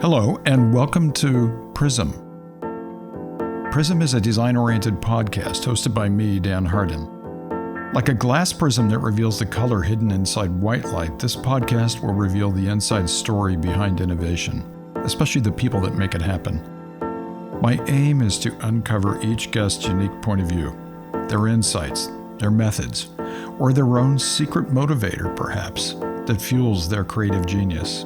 Hello, and welcome to PRISM. PRISM is a design-oriented podcast hosted by me, Dan Harden. Like a glass prism that reveals the color hidden inside white light, this podcast will reveal the inside story behind innovation, especially the people that make it happen. My aim is to uncover each guest's unique point of view, their insights, their methods, or their own secret motivator, perhaps, that fuels their creative genius.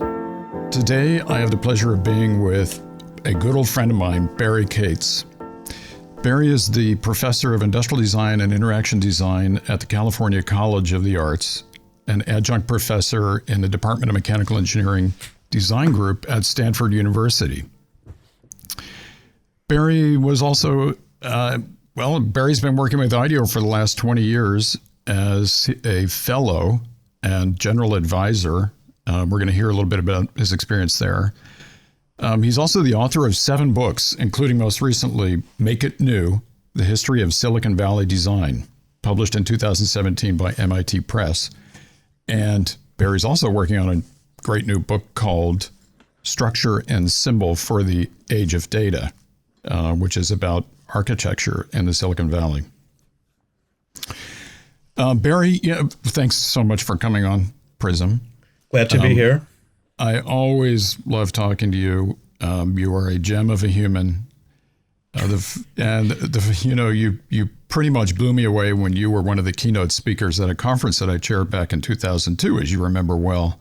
Today, I have the pleasure of being with a good old friend of mine, Barry Katz. Barry is the professor of industrial design and interaction design at the California College of the Arts, an adjunct professor in the Department of Mechanical Engineering Design Group at Stanford University. Barry was also, Barry's been working with IDEO for the last 20 years as a fellow and general advisor. We're going to hear a little bit about his experience there. He's also the author of 7 books, including most recently, Make It New, The History of Silicon Valley Design, published in 2017 by MIT Press. And Barry's also working on a great new book called Structure and Symbol for the Age of Data, which is about architecture in the Silicon Valley. Barry, thanks so much for coming on PRISM. Glad to be here. I always love talking to you. You are a gem of a human. You pretty much blew me away when you were one of the keynote speakers at a conference that I chaired back in 2002, as you remember well.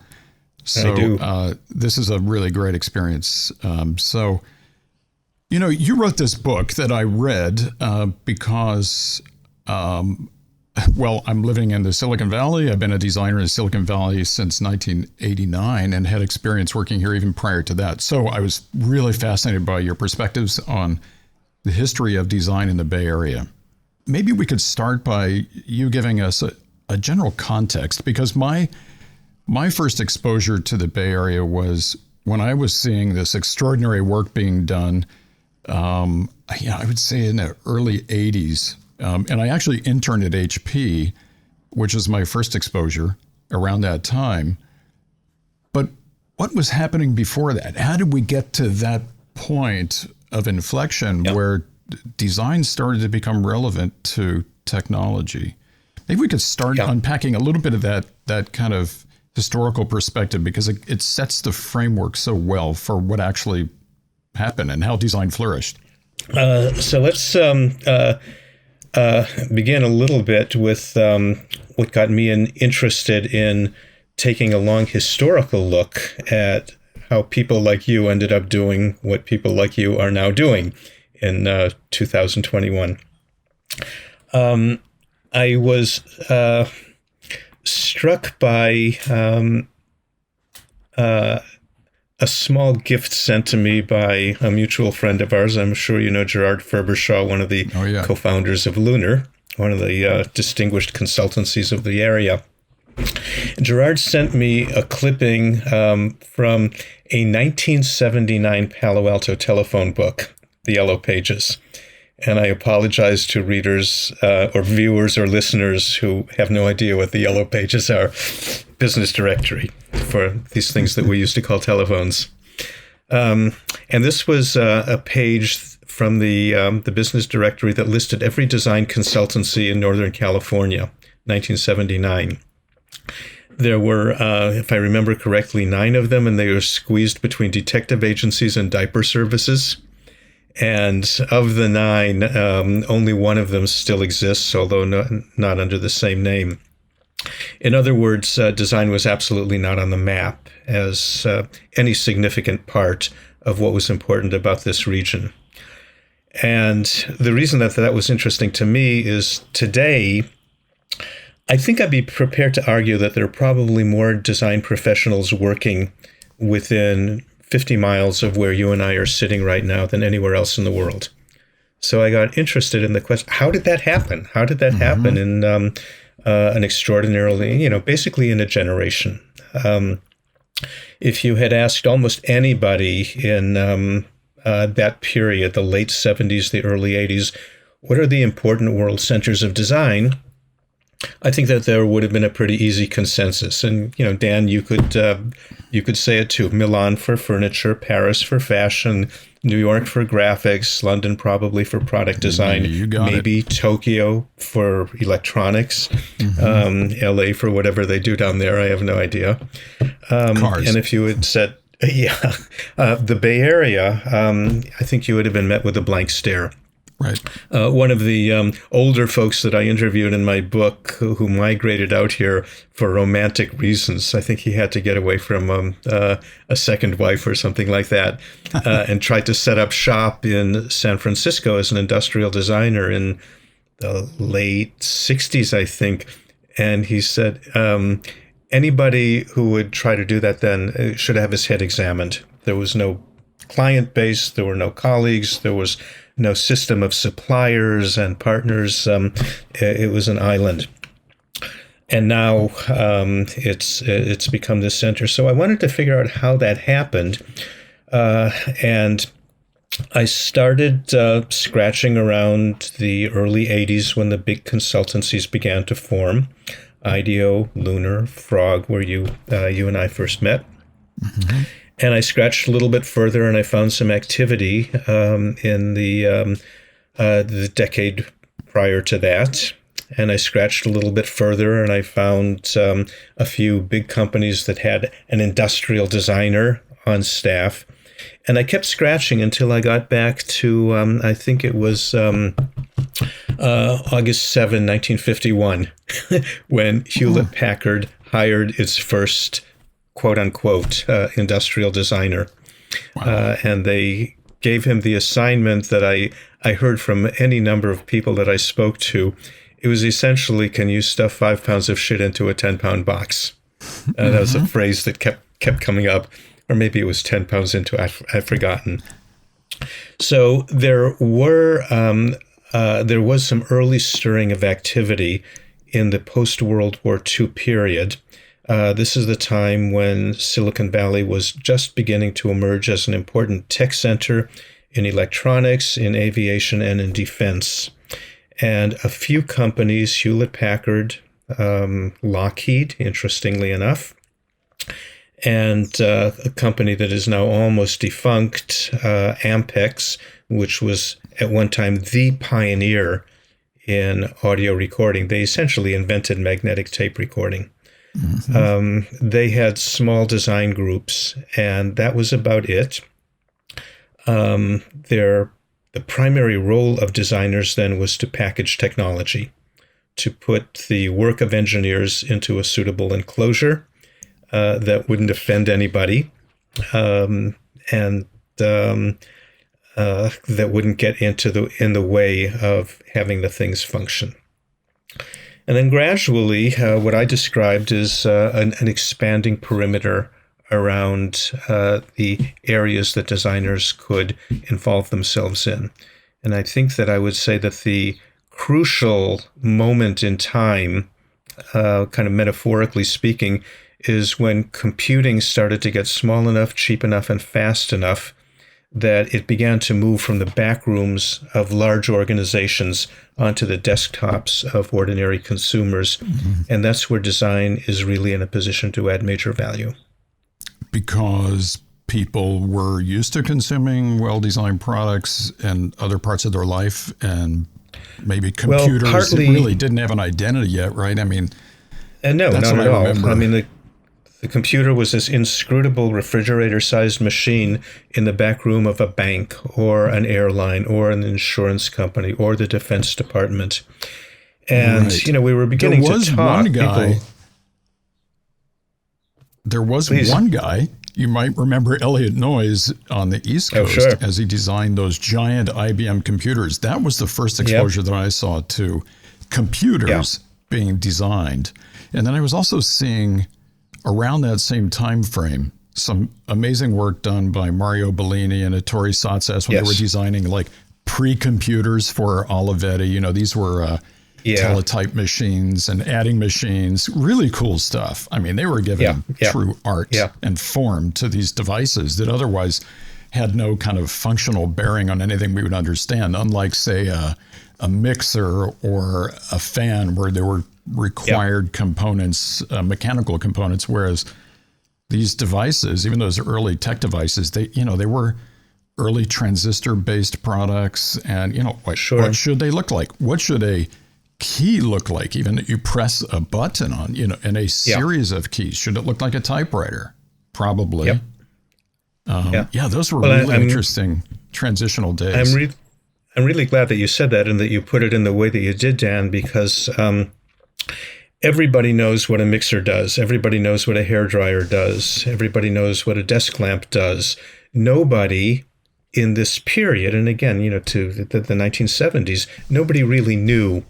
So I do. This is a really great experience. You wrote this book that I read because I'm living in the Silicon Valley. I've been a designer in Silicon Valley since 1989 and had experience working here even prior to that. So I was really fascinated by your perspectives on the history of design in the Bay Area. Maybe we could start by you giving us a general context, because my first exposure to the Bay Area was when I was seeing this extraordinary work being done, I would say in the early 80s. And I actually interned at HP, which was my first exposure around that time. But what was happening before that? How did we get to that point of inflection where design started to become relevant to technology? Maybe we could start unpacking a little bit of that kind of historical perspective, because it sets the framework so well for what actually happened and how design flourished. So let's begin a little bit with what got me interested in taking a long historical look at how people like you ended up doing what people like you are now doing in 2021. I was struck by a small gift sent to me by a mutual friend of ours. I'm sure you know Gerard Ferbershaw, one of the co-founders of Lunar, one of the distinguished consultancies of the area. Gerard sent me a clipping from a 1979 Palo Alto telephone book, The Yellow Pages. And I apologize to readers or viewers or listeners who have no idea what the Yellow Pages are. Business directory for these things that we used to call telephones. And this was a page from the business directory that listed every design consultancy in Northern California, 1979. There were, if I remember correctly, 9 of them, and they were squeezed between detective agencies and diaper services. And of the 9, only one of them still exists, although not under the same name. In other words, design was absolutely not on the map as any significant part of what was important about this region. And the reason that was interesting to me is today, I think I'd be prepared to argue that there are probably more design professionals working within 50 miles of where you and I are sitting right now than anywhere else in the world. So I got interested in the question, how did that happen? How did that happen in an extraordinarily, basically in a generation? If you had asked almost anybody in that period, the late 70s, the early 80s, what are the important world centers of design? I think that there would have been a pretty easy consensus. And, Dan, you could say it too. Milan for furniture, Paris for fashion, New York for graphics, London probably for product design, maybe Tokyo for electronics, LA for whatever they do down there. I have no idea. Cars. And if you had said, the Bay Area, I think you would have been met with a blank stare. Right. One of the older folks that I interviewed in my book who migrated out here for romantic reasons, I think he had to get away from a second wife or something like that, and tried to set up shop in San Francisco as an industrial designer in the late 60s, I think. And he said anybody who would try to do that then should have his head examined. There was no client base, there were no colleagues, there was no system of suppliers and partners. It was an island, and now it's become the center. So I wanted to figure out how that happened, and I started scratching around the early '80s when the big consultancies began to form. IDEO, Lunar, Frog, where you and I first met. Mm-hmm. And I scratched a little bit further, and I found some activity in the decade prior to that. And I scratched a little bit further, and I found a few big companies that had an industrial designer on staff. And I kept scratching until I got back to, I think it was August 7, 1951, when Hewlett-Packard hired its first quote-unquote industrial designer. Wow. And they gave him the assignment that I heard from any number of people that I spoke to. It was essentially, can you stuff 5 pounds of shit into a 10-pound box? That was a phrase that kept coming up. Or maybe it was 10 pounds into, I've forgotten. So there was some early stirring of activity in the post-World War II period. This is the time when Silicon Valley was just beginning to emerge as an important tech center in electronics, in aviation, and in defense. And a few companies, Hewlett-Packard, Lockheed, interestingly enough, and a company that is now almost defunct, Ampex, which was at one time the pioneer in audio recording. They essentially invented magnetic tape recording. Mm-hmm. They had small design groups, and that was about it. The primary role of designers then was to package technology, to put the work of engineers into a suitable enclosure that wouldn't offend anybody, and that wouldn't get in the way of having the things function. And then gradually, what I described is an expanding perimeter around the areas that designers could involve themselves in. And I think that I would say that the crucial moment in time, kind of metaphorically speaking, is when computing started to get small enough, cheap enough, and fast enough that it began to move from the back rooms of large organizations onto the desktops of ordinary consumers. Mm-hmm. And that's where design is really in a position to add major value. Because people were used to consuming well-designed products in other parts of their life, and maybe computers really didn't have an identity yet, right? I mean, no, not at all. I mean, the computer was this inscrutable refrigerator-sized machine in the back room of a bank or an airline or an insurance company or the Defense Department. And, we were beginning to talk. There was one guy, you might remember Elliot Noyes on the East Coast, as he designed those giant IBM computers. That was the first exposure that I saw to computers being designed. And then I was also seeing, around that same time frame, some amazing work done by Mario Bellini and Ettore Satsas when they were designing like pre-computers for Olivetti. These were teletype machines and adding machines, really cool stuff. I mean, they were giving true art and form to these devices that otherwise had no kind of functional bearing on anything we would understand, unlike, say, a mixer or a fan where there were required components, mechanical components, whereas these devices, even those early tech devices, they were early transistor-based products, and what should they look like? What should a key look like? Even that you press a button on, and a series of keys. Should it look like a typewriter? Probably. Yep. Those were really interesting transitional days. I'm really glad that you said that and that you put it in the way that you did, Dan, because everybody knows what a mixer does. Everybody knows what a hairdryer does. Everybody knows what a desk lamp does. Nobody in this period, and again, to the 1970s, nobody really knew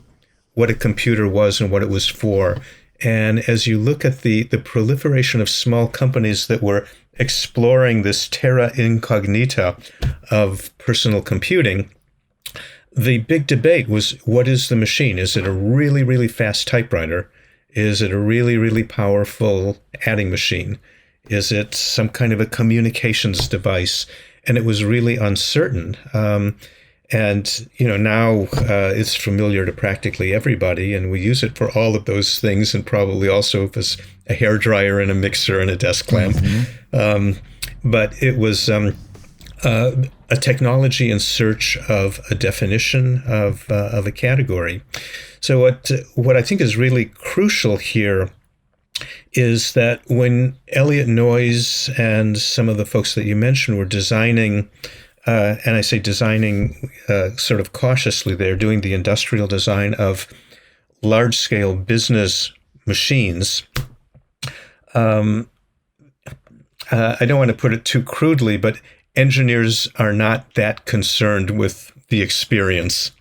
what a computer was and what it was for. And as you look at the proliferation of small companies that were exploring this terra incognita of personal computing, the big debate was, what is the machine? Is it a really, really fast typewriter? Is it a really, really powerful adding machine? Is it some kind of a communications device? And it was really uncertain. And now it's familiar to practically everybody, and we use it for all of those things, and probably also as a hairdryer and a mixer and a desk lamp. But it was a technology in search of a definition of a category. So what I think is really crucial here is that when Elliott Noyes and some of the folks that you mentioned were designing, and I say designing sort of cautiously, they're doing the industrial design of large-scale business machines. I don't want to put it too crudely, but engineers are not that concerned with the experience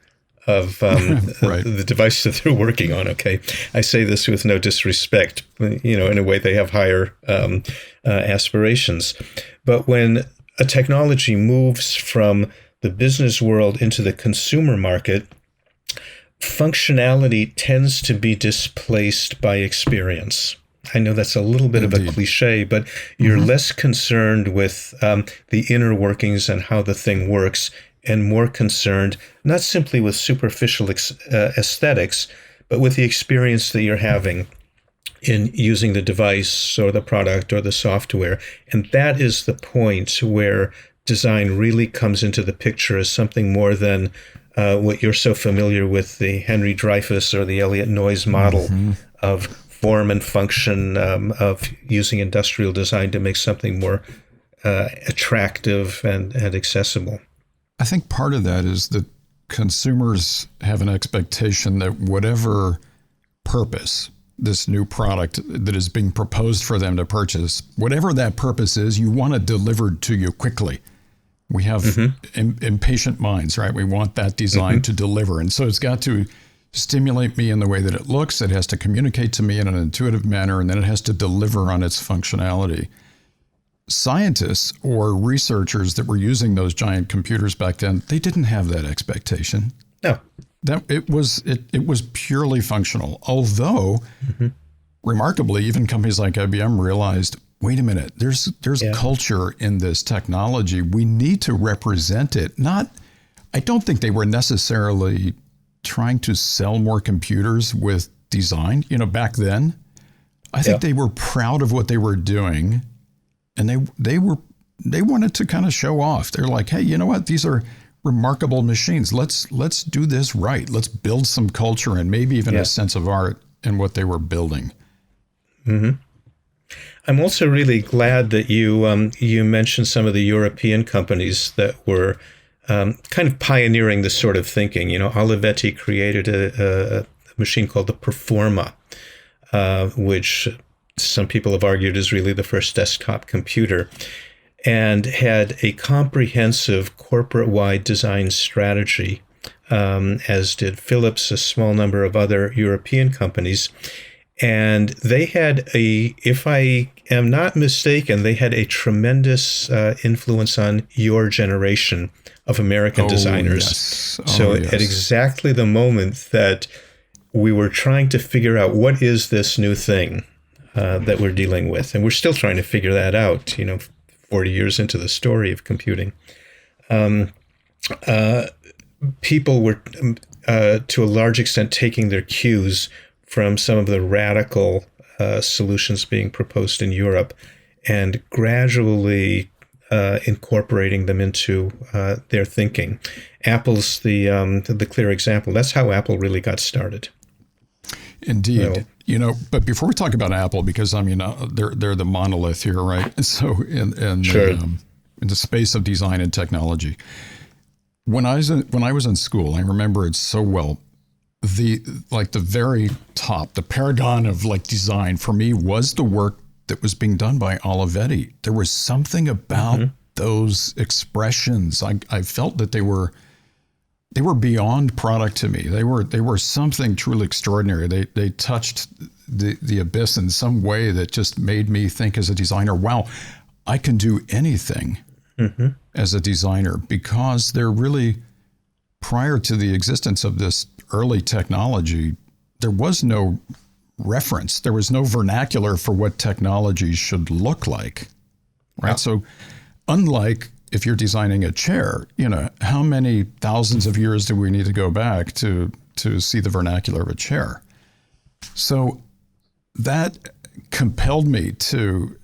of the device that they're working on. Okay, I say this with no disrespect. In a way, they have higher aspirations. But when a technology moves from the business world into the consumer market, functionality tends to be displaced by experience. I know that's a little bit Indeed. Of a cliche, but you're less concerned with the inner workings and how the thing works, and more concerned not simply with superficial aesthetics, but with the experience that you're having in using the device or the product or the software. And that is the point where design really comes into the picture as something more than what you're so familiar with, the Henry Dreyfuss or the Elliott Noyes model of form and function, of using industrial design to make something more attractive and accessible. I think part of that is that consumers have an expectation that whatever purpose this new product that is being proposed for them to purchase, whatever that purpose is, you want it delivered to you quickly. We have impatient minds, right? We want that design to deliver. And so it's got to stimulate me in the way that it looks. It has to communicate to me in an intuitive manner, and then it has to deliver on its functionality. Scientists or researchers that were using those giant computers back then, they didn't have that expectation. No. That it was purely functional. Although, remarkably, even companies like IBM realized, wait a minute, there's culture in this technology. We need to represent it. I don't think they were necessarily trying to sell more computers with design, back then. I think they were proud of what they were doing, and they wanted to kind of show off. They're like, hey, you know what? These are remarkable machines. Let's do this right. Let's build some culture and maybe even a sense of art in what they were building. I'm also really glad that you mentioned some of the European companies that were kind of pioneering this sort of thinking. Olivetti created a machine called the Performa, which some people have argued is really the first desktop computer, and had a comprehensive corporate-wide design strategy, as did Philips, a small number of other European companies. And they had if I am not mistaken, they had a tremendous influence on your generation of American designers. At exactly the moment that we were trying to figure out what is this new thing that we're dealing with, and we're still trying to figure that out, 40 years into the story of computing, people were, to a large extent, taking their cues from some of the radical solutions being proposed in Europe and gradually incorporating them into their thinking. Apple's the clear example. That's how Apple really got started. Indeed. But before we talk about Apple, because they're the monolith here, right? So in the space of design and technology, when I was in school, I remember it so well. The very top, the paragon of design for me was the work that was being done by Olivetti. There was something about those expressions. I felt that they were beyond product to me. They were something truly extraordinary. They touched the abyss in some way that just made me think as a designer, wow, I can do anything as a designer, because they're really, prior to the existence of this early technology, there was no reference. There was no vernacular for what technology should look like, right? Yeah. So unlike if you're designing a chair, how many thousands of years do we need to go back to see the vernacular of a chair? So that compelled me to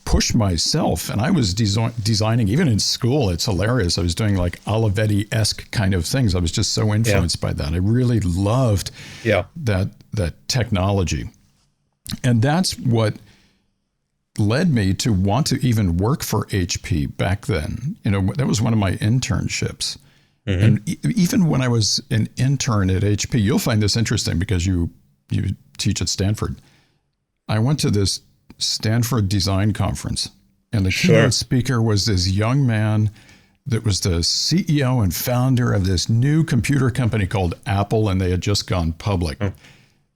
push myself. And I was designing, even in school, it's hilarious. I was doing Olivetti-esque kind of things. I was just so influenced by that. I really loved that technology. And that's what led me to want to even work for HP back then. That was one of my internships. And even when I was an intern at HP, you'll find this interesting because you teach at Stanford. I went to this Stanford design conference, and the keynote speaker was this young man that was the CEO and founder of this new computer company called Apple, and they had just gone public.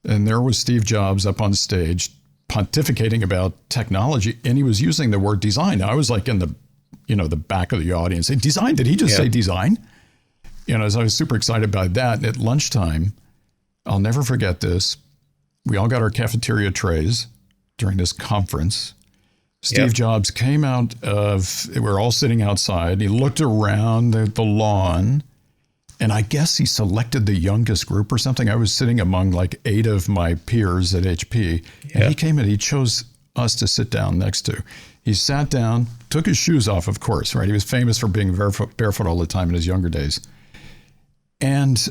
And there was Steve Jobs up on stage pontificating about technology, and he was using the word design. Now, I was in the back of the audience. Hey, design? Did he just say design? So I was super excited about that. And at lunchtime, I'll never forget this. We all got our cafeteria trays during this conference. Steve Jobs came out we're all sitting outside. He looked around the lawn, and I guess he selected the youngest group or something. I was sitting among 8 of my peers at HP, and he came and he chose us to sit down next to. He sat down, took his shoes off, of course, right? He was famous for being barefoot all the time in his younger days. And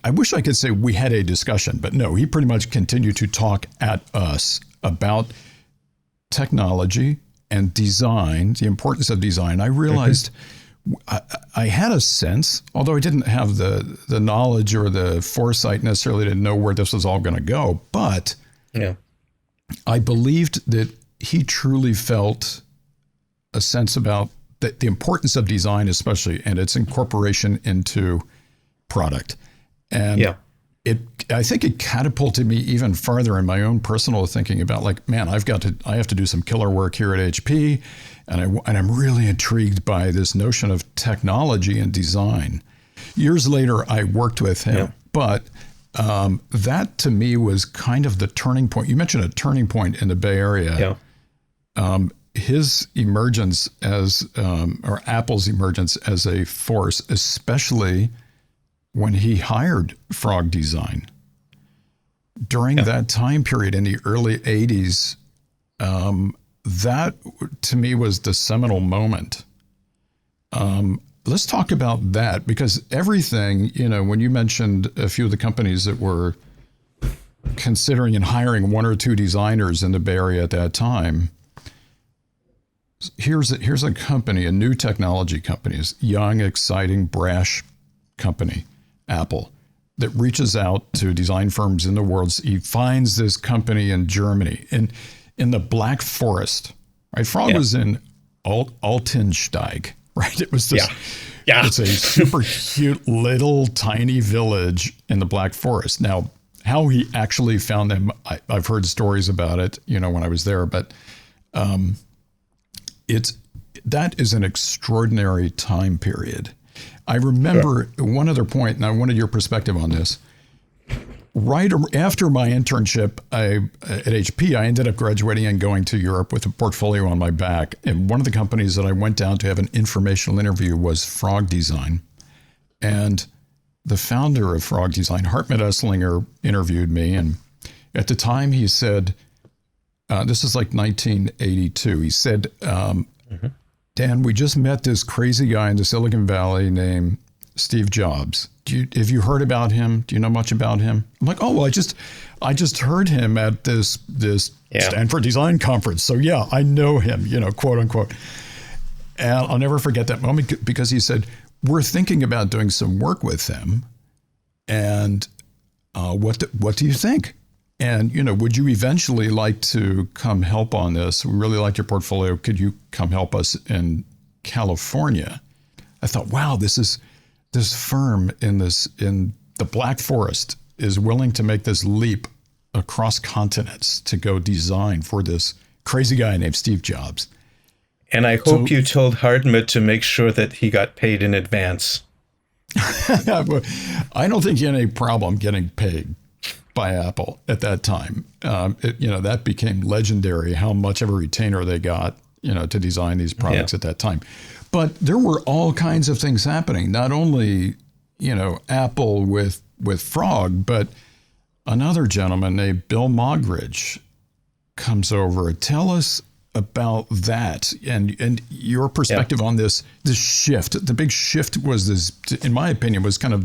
I wish I could say we had a discussion, but no, he pretty much continued to talk at us about technology and design, the importance of design. I realized I had a sense, although I didn't have the knowledge or the foresight necessarily to know where this was all going to go, but I believed that he truly felt a sense about the importance of design, especially, and its incorporation into product. And I think it catapulted me even farther in my own personal thinking about man, I have to do some killer work here at HP. And I'm really intrigued by this notion of technology and design. Years later, I worked with him, but that to me was kind of the turning point. You mentioned a turning point in the Bay Area. His emergence or Apple's emergence as a force, especially when he hired Frog Design. During that time period in the early 80s, that to me was the seminal moment. Let's talk about that, because everything, when you mentioned a few of the companies that were considering and hiring 1 or 2 designers in the Bay Area at that time, here's a company, a new technology company, a young, exciting, brash company, Apple, that reaches out to design firms in the world. He finds this company in Germany, in the Black Forest, right? Frog was in Altensteig, right? It was this, it's a super cute little tiny village in the Black Forest. Now, how he actually found them, I've heard stories about it, when I was there, but that is an extraordinary time period. I remember one other point, and I wanted your perspective on this. right after my internship at HP, I ended up graduating and going to Europe with a portfolio on my back. And one of the companies that I went down to have an informational interview was Frog Design. And the founder of Frog Design, Hartmut Esslinger, interviewed me. And at the time he said, this is like 1982, he said, Dan, we just met this crazy guy in the Silicon Valley named Steve Jobs. Have you heard about him? Do you know much about him? I'm like, oh, well, I just heard him at this Stanford Design Conference. So yeah, I know him, quote unquote. And I'll never forget that moment because he said, we're thinking about doing some work with him. And what do you think? And, would you eventually like to come help on this? We really like your portfolio. Could you come help us in California? I thought, wow, this firm in the Black Forest is willing to make this leap across continents to go design for this crazy guy named Steve Jobs. And I hope you told Harden to make sure that he got paid in advance. I don't think he had any problem getting paid by Apple at that time. That became legendary, how much of a retainer they got, to design these products at that time. But there were all kinds of things happening, not only, Apple with Frog, but another gentleman named Bill Moggridge comes over. Tell us about that and your perspective on this shift. The big shift was this, in my opinion, was kind of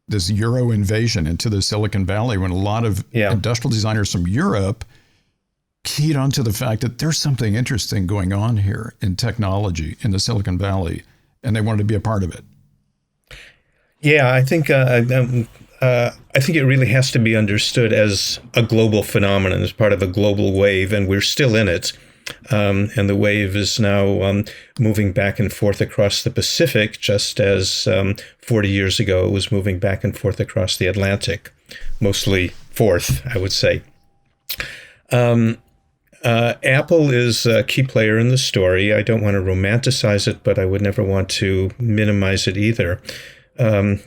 this Euro invasion into the Silicon Valley when a lot of industrial designers from Europe keyed onto the fact that there's something interesting going on here in technology in the Silicon Valley, and they wanted to be a part of it. Yeah, I think it really has to be understood as a global phenomenon, as part of a global wave, and we're still in it. And the wave is now moving back and forth across the Pacific, just as 40 years ago it was moving back and forth across the Atlantic, mostly forth, I would say. Apple is a key player in the story. I don't want to romanticize it, but I would never want to minimize it either. I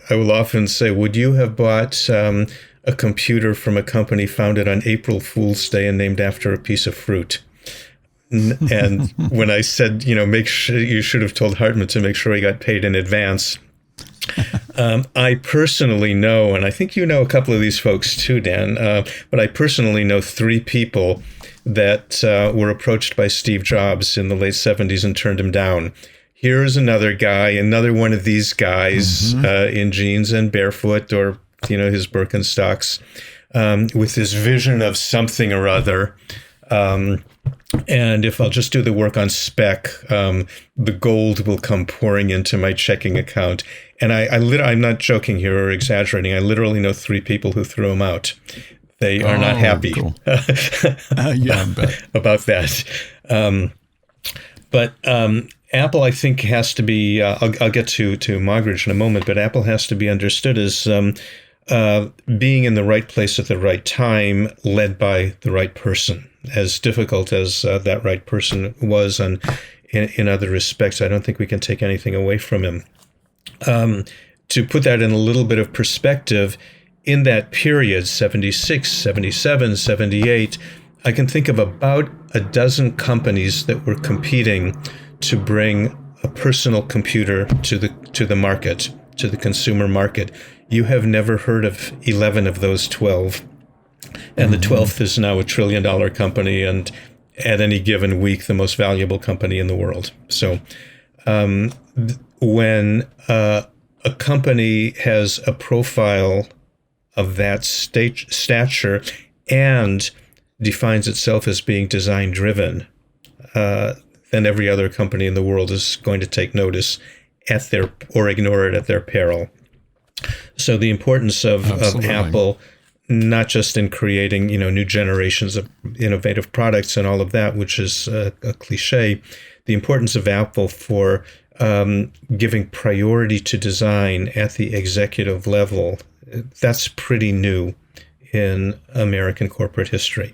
will often say, would you have bought a computer from a company founded on April Fool's Day and named after a piece of fruit? And when I said, make sure you should have told Hartman to make sure he got paid in advance. I personally know, and I think you know a couple of these folks too, Dan, but I personally know 3 people that were approached by Steve Jobs in the late 70s and turned him down. Here's another guy, another one of these guys in jeans and barefoot or, his Birkenstocks, with this vision of something or other. And if I'll just do the work on spec, the gold will come pouring into my checking account. And I'm not joking here or exaggerating. I literally know 3 people who threw him out. They are not happy about that. But Apple, I think, has to be, I'll get to Moggridge in a moment, but Apple has to be understood as being in the right place at the right time, led by the right person. As difficult as that right person was, and in other respects, I don't think we can take anything away from him. To put that in a little bit of perspective, in that period, 76, 77, 78, I can think of about a dozen companies that were competing to bring a personal computer to the market, to the consumer market. You have never heard of 11 of those 12. And the 12th is now $1 trillion company, and at any given week, the most valuable company in the world. So when a company has a profile of that stature and defines itself as being design-driven, then every other company in the world is going to take notice or ignore it at their peril. So the importance of Apple, not just in creating, new generations of innovative products and all of that, which is a cliche, the importance of Apple for giving priority to design at the executive level, that's pretty new in American corporate history.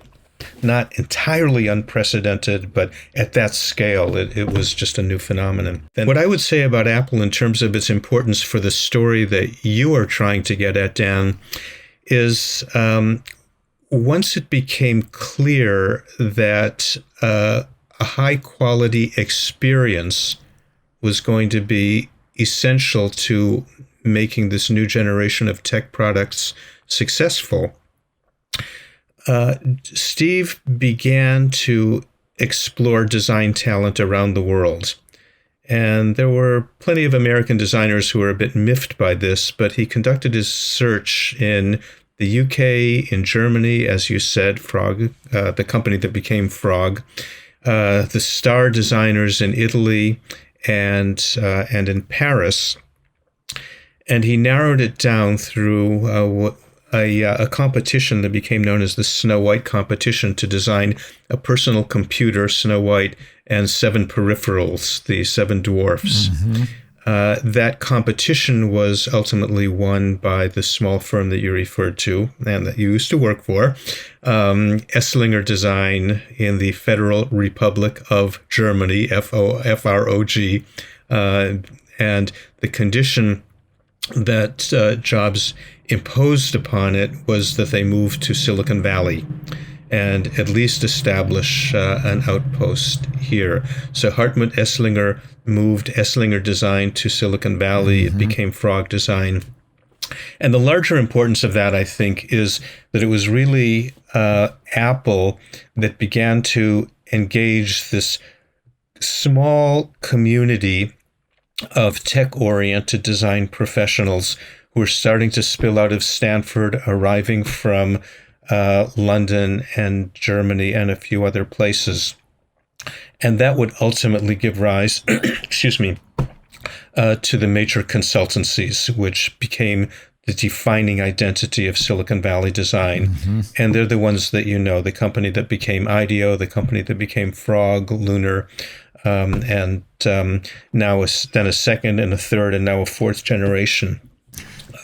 not entirely unprecedented, but at that scale, it was just a new phenomenon. And what I would say about Apple in terms of its importance for the story that you are trying to get at, Dan, is once it became clear that a high-quality experience was going to be essential to making this new generation of tech products successful, Steve began to explore design talent around the world. And there were plenty of American designers who were a bit miffed by this, but he conducted his search in the UK, in Germany, as you said, Frog, the company that became Frog, the star designers in Italy and in Paris. And he narrowed it down through a competition that became known as the Snow White competition to design a personal computer, Snow White, and 7 peripherals, the 7 dwarfs. Mm-hmm. That competition was ultimately won by the small firm that you referred to and that you used to work for, Esslinger Design in the Federal Republic of Germany, FROG. And the condition that Jobs imposed upon it was that they moved to Silicon Valley and at least establish an outpost here. So Hartmut Esslinger moved Esslinger Design to Silicon Valley. Mm-hmm. It became Frog Design. And the larger importance of that, I think, is that it was really Apple that began to engage this small community of tech-oriented design professionals who were starting to spill out of Stanford, arriving from London and Germany and a few other places. And that would ultimately give rise, excuse me, to the major consultancies, which became the defining identity of Silicon Valley design. Mm-hmm. And they're the ones that you know, the company that became IDEO, the company that became Frog, Lunar, and now then a second and a third and now a fourth generation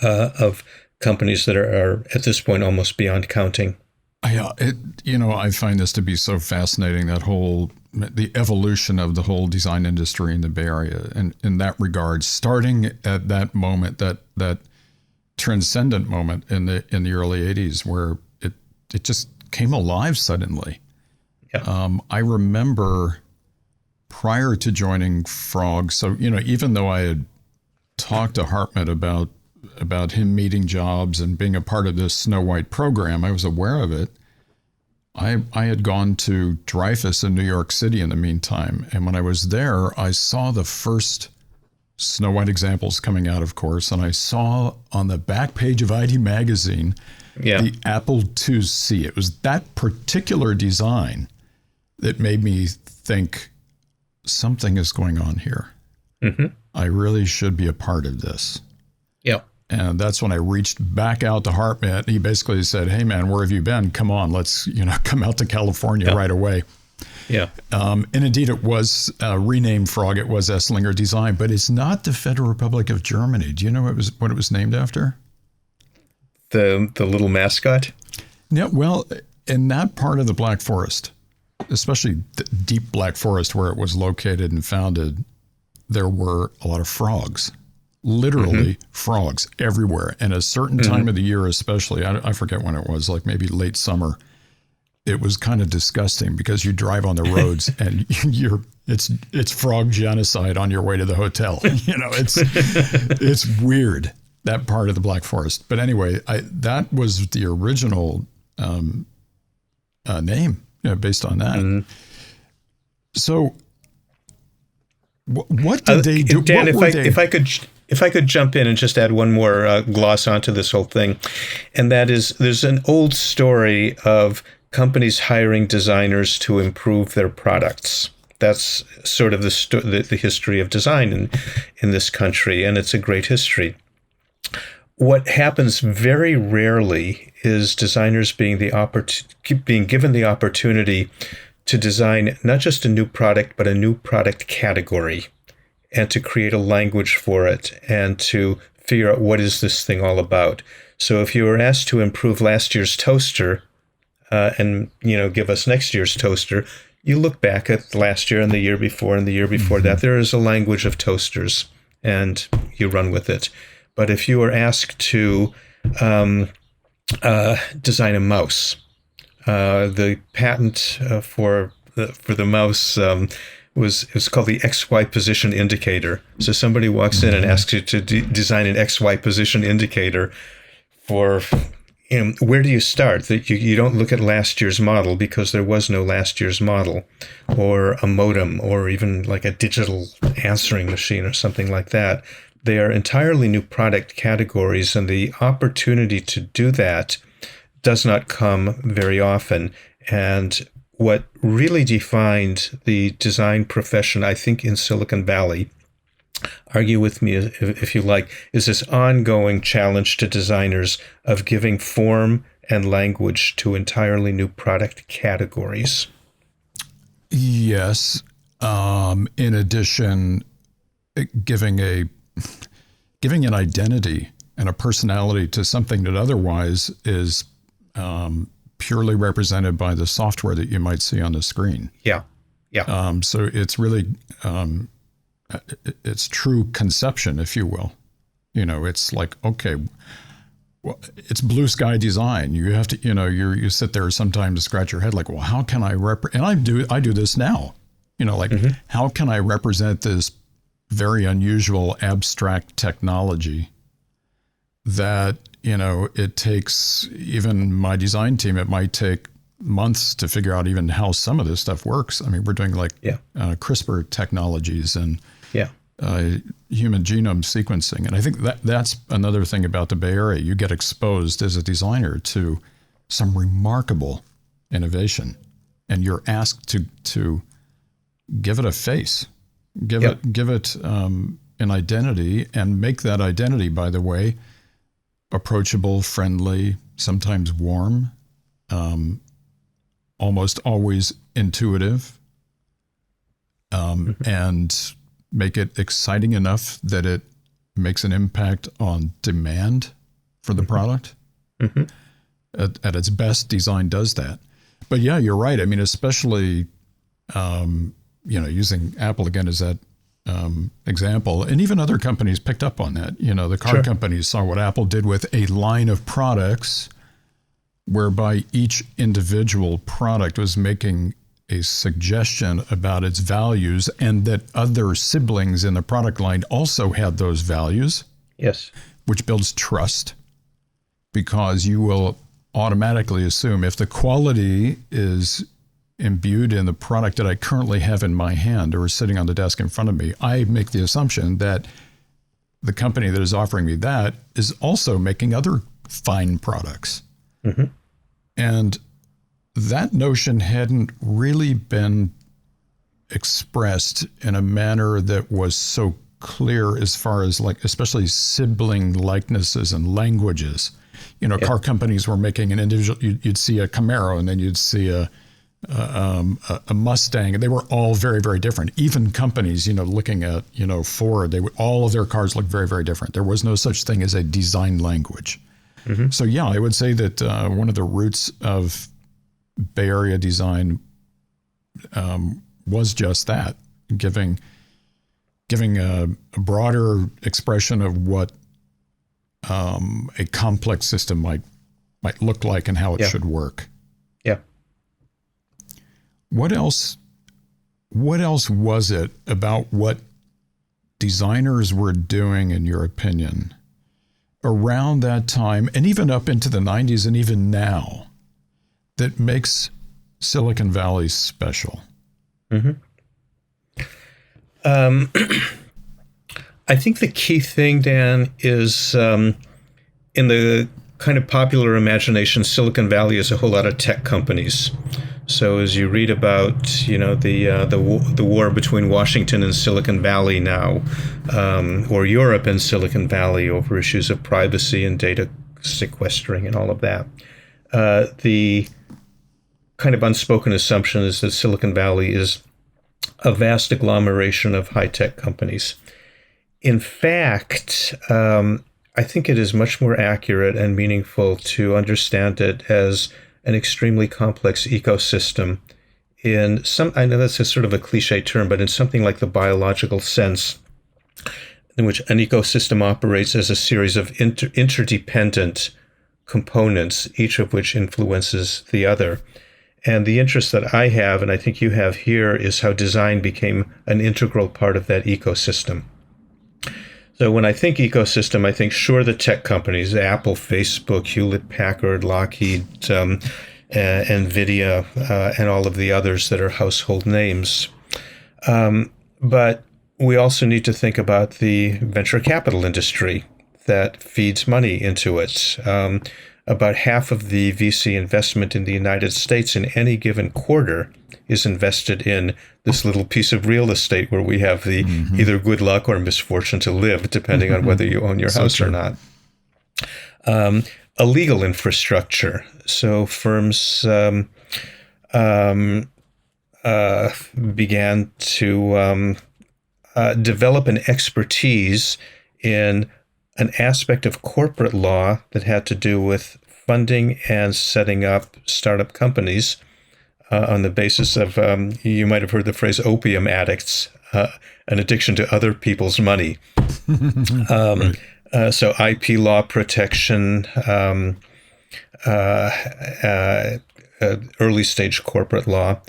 of companies that are at this point almost beyond counting. I find this to be so fascinating, the evolution of the whole design industry in the Bay Area. And in that regard, starting at that moment, that transcendent moment in the early 80s where it just came alive suddenly. Yeah. I remember prior to joining Frog, so, even though I had talked to Hartmut about him meeting Jobs and being a part of this Snow White program, I was aware of it. I had gone to Dreyfus in New York City in the meantime. And when I was there, I saw the first Snow White examples coming out, of course. And I saw on the back page of ID Magazine, the Apple IIc. It was that particular design that made me think something is going on here. Mm-hmm. I really should be a part of this. Yeah. And that's when I reached back out to Hartmut. He basically said, "Hey man, where have you been? Come on, let's come out to California right away." Yeah. And indeed, it was renamed Frog. It was Esslinger Design, but it's not the Federal Republic of Germany. Do you know what it was named after? The little mascot. Yeah. Well, in that part of the Black Forest, especially the deep Black Forest where it was located and founded, there were a lot of frogs. Literally frogs everywhere. And a certain time of the year, especially, I forget when it was, like maybe late summer, it was kind of disgusting because you drive on the roads and it's frog genocide on your way to the hotel. It's weird, that part of the Black Forest. But anyway, that was the original name based on that. Mm-hmm. So what did they do? Dan, if I could jump in and just add one more gloss onto this whole thing, and that is there's an old story of companies hiring designers to improve their products. That's sort of the history of design in this country, and it's a great history. What happens very rarely is designers being given the opportunity to design not just a new product, but a new product category, and to create a language for it and to figure out what is this thing all about. So if you were asked to improve last year's toaster, and give us next year's toaster, you look back at last year and the year before and the year before that. There is a language of toasters, and you run with it. But if you are asked to design a mouse, the patent for the mouse was called the XY position indicator. So somebody walks in and asks you to design an XY position indicator for, where do you start? That you don't look at last year's model because there was no last year's model, or a modem, or even like a digital answering machine or something like that. They are entirely new product categories, and the opportunity to do that does not come very often. And what really defined the design profession, I think, in Silicon Valley, argue with me if you like, is this ongoing challenge to designers of giving form and language to entirely new product categories. Yes. In addition, giving an identity and a personality to something that otherwise is purely represented by the software that you might see on the screen. Yeah. So it's really, it's true conception, if you will. It's like, okay, well, it's blue sky design. You have to, you sit there sometimes to scratch your head like, well, how can I and I do this now, how can I represent this very unusual abstract technology that, it takes even my design team, it might take months to figure out even how some of this stuff works. I mean, we're doing CRISPR technologies and human genome sequencing. And I think that's another thing about the Bay Area. You get exposed as a designer to some remarkable innovation, and you're asked to give it a face, give it an identity, and make that identity, by the way, approachable, friendly, sometimes warm, almost always intuitive, and make it exciting enough that it makes an impact on demand for the product. At its best, design does that. But yeah, you're right. I mean, especially, using Apple again as that example, and even other companies picked up on that. The car companies saw what Apple did with a line of products whereby each individual product was making a suggestion about its values, and that other siblings in the product line also had those values. Yes. Which builds trust, because you will automatically assume if the quality is imbued in the product that I currently have in my hand or is sitting on the desk in front of me, I make the assumption that the company that is offering me that is also making other fine products. And that notion hadn't really been expressed in a manner that was so clear as far as, like, especially sibling likenesses and languages. Car companies were making an individual, you'd see a Camaro and then you'd see a Mustang, and they were all very, very different. Even companies, looking at, Ford, all of their cars look very, very different. There was no such thing as a design language. So yeah, I would say that one of the roots of Bay Area design was just that, giving a broader expression of what a complex system might look like and how it should work. Yeah. What else was it about what designers were doing, in your opinion, around that time, and even up into the 90s and even now, that makes Silicon Valley special? I think the key thing, Dan, is in the kind of popular imagination, Silicon Valley is a whole lot of tech companies. So as you read about, the war between Washington and Silicon Valley now, or Europe and Silicon Valley over issues of privacy and data sequestering and all of that, the kind of unspoken assumption is that Silicon Valley is a vast agglomeration of high-tech companies. In fact, I think it is much more accurate and meaningful to understand it as an extremely complex ecosystem in some, I know that's a sort of a cliche term, but in something like the biological sense, in which an ecosystem operates as a series of interdependent components, each of which influences the other. And the interest that I have, and I think you have here, is how design became an integral part of that ecosystem. So when I think ecosystem, I think, sure, the tech companies, Apple, Facebook, Hewlett-Packard, Lockheed, NVIDIA, and all of the others that are household names. But we also need to think about the venture capital industry that feeds money into it. About half of the VC investment in the United States in any given quarter is invested in this little piece of real estate where we have the either good luck or misfortune to live, depending on whether you own your house or not. A legal infrastructure. So firms began to develop an expertise in an aspect of corporate law that had to do with funding and setting up startup companies on the basis of, you might have heard the phrase opium addicts, an addiction to other people's money. Right. So IP law protection, early stage corporate law.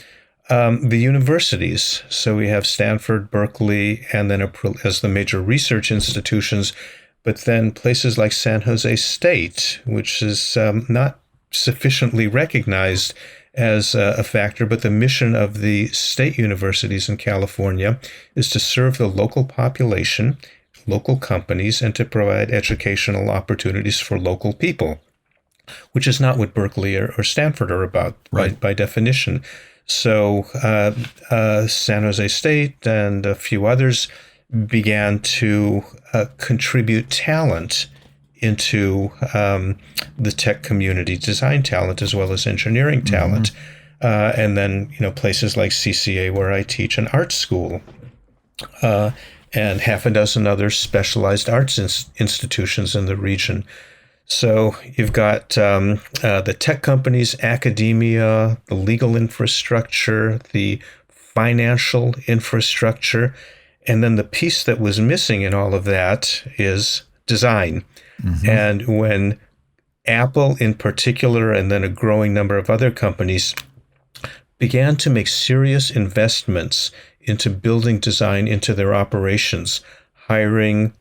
The universities, so we have Stanford, Berkeley, and then as the major research institutions, but then places like San Jose State, which is not sufficiently recognized as a factor, but the mission of the state universities in California is to serve the local population, local companies, and to provide educational opportunities for local people, which is not what Berkeley or Stanford are about, right, by definition. So San Jose State and a few others began to contribute talent into the tech community, design talent as well as engineering talent. And then, places like CCA, where I teach, an art school, and half a dozen other specialized arts institutions in the region. So you've got the tech companies, academia, the legal infrastructure, the financial infrastructure, and then the piece that was missing in all of that is design. And when Apple in particular, and then a growing number of other companies, began to make serious investments into building design into their operations, hiring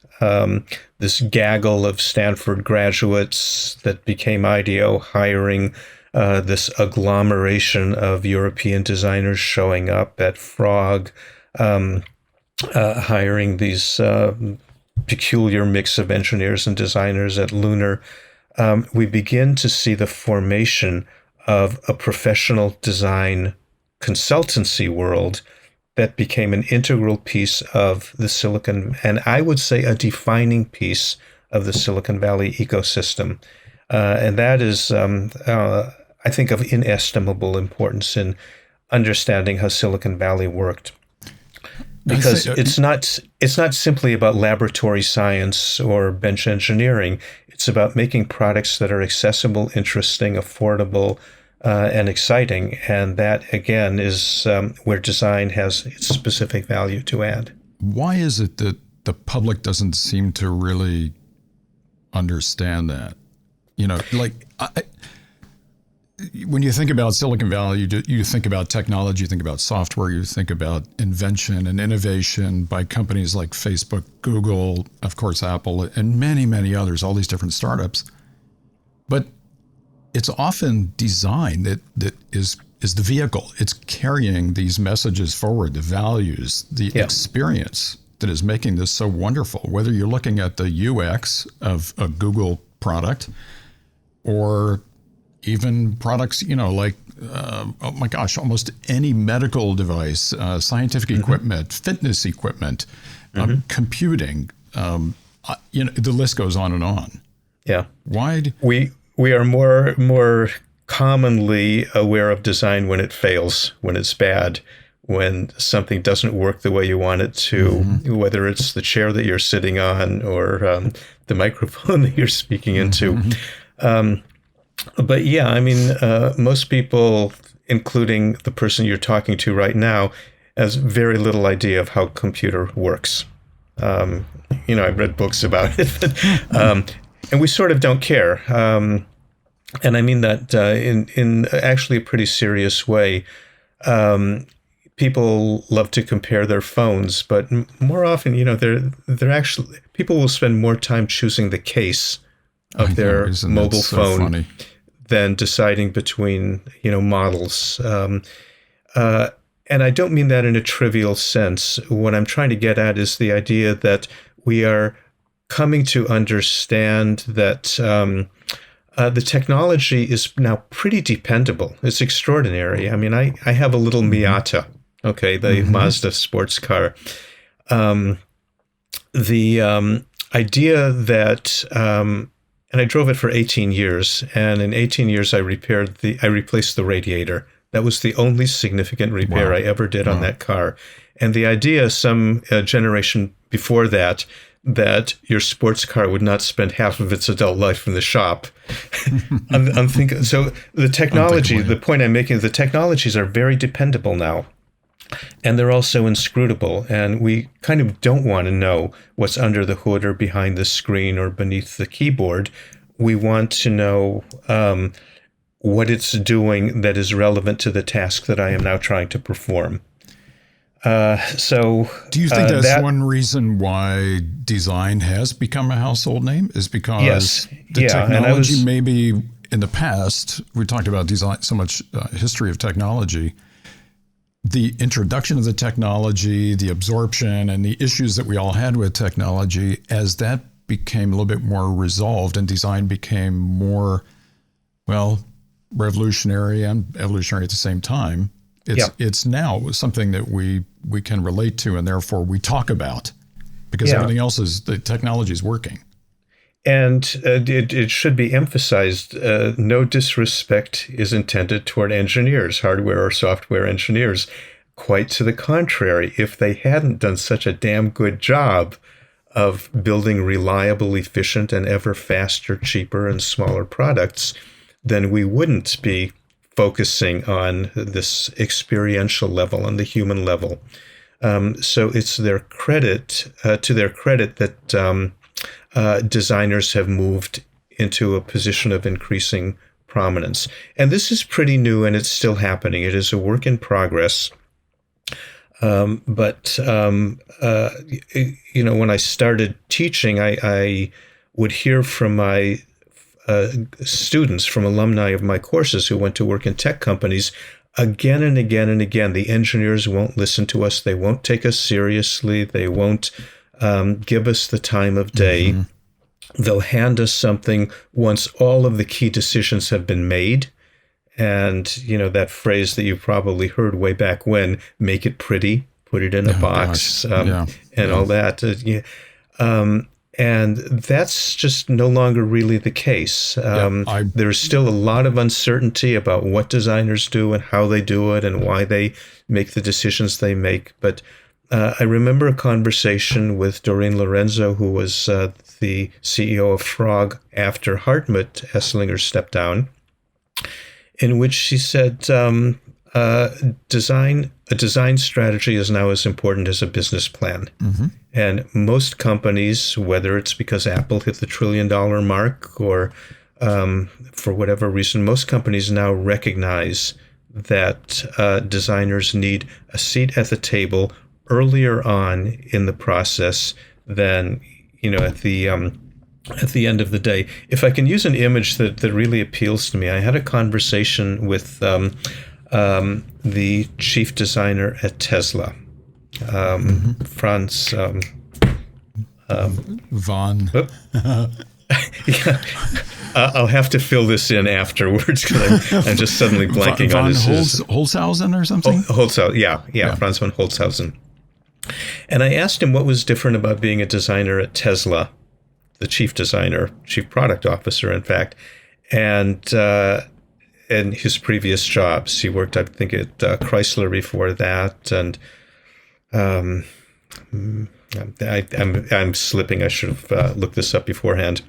this gaggle of Stanford graduates that became IDEO, hiring this agglomeration of European designers showing up at Frog, hiring these peculiar mix of engineers and designers at Lunar, we begin to see the formation of a professional design consultancy world that became an integral piece of the Silicon, and I would say a defining piece of the Silicon Valley ecosystem. And that is, I think, of inestimable importance in understanding how Silicon Valley worked. Because it's not simply about laboratory science or bench engineering. It's about making products that are accessible, interesting, affordable, and exciting. And that, again, is where design has its specific value to add. Why is it that the public doesn't seem to really understand that? When you think about Silicon Valley, you think about technology, you think about software, you think about invention and innovation by companies like Facebook, Google, of course, Apple, and many, many others, all these different startups. But it's often design that is the vehicle. It's carrying these messages forward, the values, the experience that is making this so wonderful. Whether you're looking at the UX of a Google product or even products, like, oh my gosh, almost any medical device, scientific equipment, fitness equipment, computing, the list goes on and on. Yeah. Why? We are more commonly aware of design when it fails, when it's bad, when something doesn't work the way you want it to, whether it's the chair that you're sitting on or the microphone that you're speaking into. But yeah, I mean, most people, including the person you're talking to right now, has very little idea of how a computer works. I've read books about it, and we sort of don't care. And I mean that in actually a pretty serious way. People love to compare their phones, but more often, they're actually, people will spend more time choosing the case of their mobile phone than deciding between models. And I don't mean that in a trivial sense. What I'm trying to get at is the idea that we are coming to understand that the technology is now pretty dependable. It's extraordinary. I mean, I have a little Miata, the Mazda sports car. The idea that, and I drove it for 18 years, and in 18 years I replaced the radiator. That was the only significant repair I ever did on that car. And the idea some generation before that your sports car would not spend half of its adult life in the shop. I'm thinking, so the technology, the point I'm making, the technologies are very dependable now. And they're also inscrutable. And we kind of don't want to know what's under the hood or behind the screen or beneath the keyboard. We want to know what it's doing that is relevant to the task that I am now trying to perform. So, do you think that's one reason why design has become a household name? Is because the technology, maybe in the past, we talked about design, so much history of technology, the introduction of the technology, the absorption, and the issues that we all had with technology, as that became a little bit more resolved and design became more, revolutionary and evolutionary at the same time. It's now something that we can relate to, and therefore we talk about, because everything else the technology is working. And it should be emphasized, no disrespect is intended toward engineers, hardware or software engineers. Quite to the contrary, if they hadn't done such a damn good job of building reliable, efficient, and ever faster, cheaper, and smaller products, then we wouldn't be focusing on this experiential level, on the human level. So it's to their credit that designers have moved into a position of increasing prominence. And this is pretty new, and it's still happening. It is a work in progress. But when I started teaching, I would hear from my students, from alumni of my courses who went to work in tech companies, again and again and again, the engineers won't listen to us. They won't take us seriously. They won't give us the time of day. Mm-hmm. They'll hand us something once all of the key decisions have been made. And, that phrase that you probably heard way back when, make it pretty, put it in a box, and all that. And that's just no longer really the case. There's still a lot of uncertainty about what designers do and how they do it and why they make the decisions they make. But I remember a conversation with Doreen Lorenzo, who was the CEO of Frog after Hartmut Esslinger stepped down, in which she said, a design strategy is now as important as a business plan. Mm-hmm. And most companies, whether it's because Apple hit the $1 trillion mark or for whatever reason, most companies now recognize that designers need a seat at the table earlier on in the process than, at the end of the day. If I can use an image that really appeals to me, I had a conversation with the chief designer at Tesla, Franz von. I'll have to fill this in afterwards because I'm just suddenly blanking on his Holzhausen or something. Holzhausen, Franz von Holzhausen. And I asked him what was different about being a designer at Tesla, the chief product officer, in fact, and his previous jobs. He worked, I think, at Chrysler before that, and I'm slipping. I should have looked this up beforehand.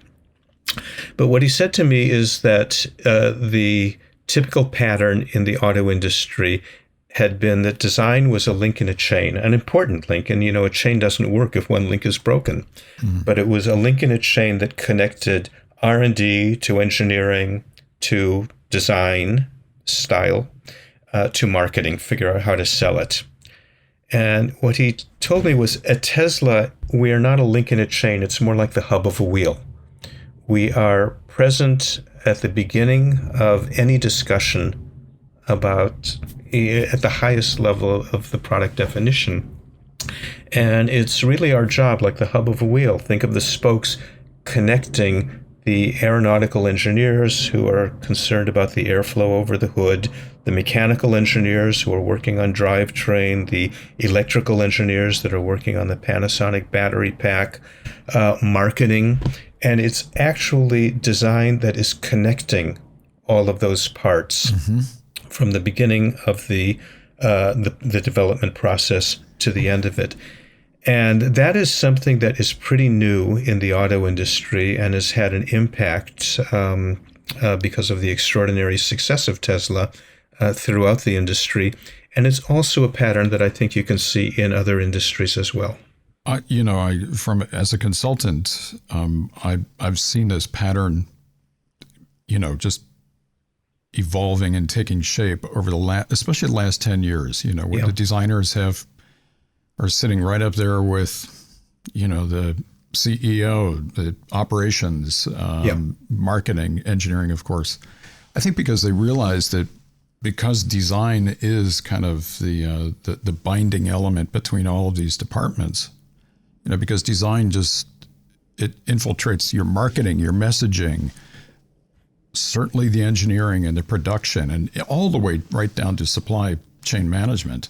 But what he said to me is that the typical pattern in the auto industry had been that design was a link in a chain, an important link. And, a chain doesn't work if one link is broken. Mm-hmm. But it was a link in a chain that connected R&D to engineering to design style to marketing, figure out how to sell it. And what he told me was, at Tesla, we are not a link in a chain. It's more like the hub of a wheel. We are present at the beginning of any discussion about, at the highest level of the product definition. And it's really our job, like the hub of a wheel. Think of the spokes connecting the aeronautical engineers who are concerned about the airflow over the hood, the mechanical engineers who are working on drivetrain, the electrical engineers that are working on the Panasonic battery pack, marketing. And it's actually design that is connecting all of those parts from the beginning of the development process to the end of it. And that is something that is pretty new in the auto industry and has had an impact because of the extraordinary success of Tesla throughout the industry. And it's also a pattern that I think you can see in other industries as well. As a consultant, I've seen this pattern, just evolving and taking shape over especially the last 10 years, where the designers are sitting right up there with, the CEO, the operations, marketing, engineering, of course. I think because they realize that because design is kind of the binding element between all of these departments, because design it infiltrates your marketing, your messaging, certainly the engineering and the production, and all the way right down to supply chain management.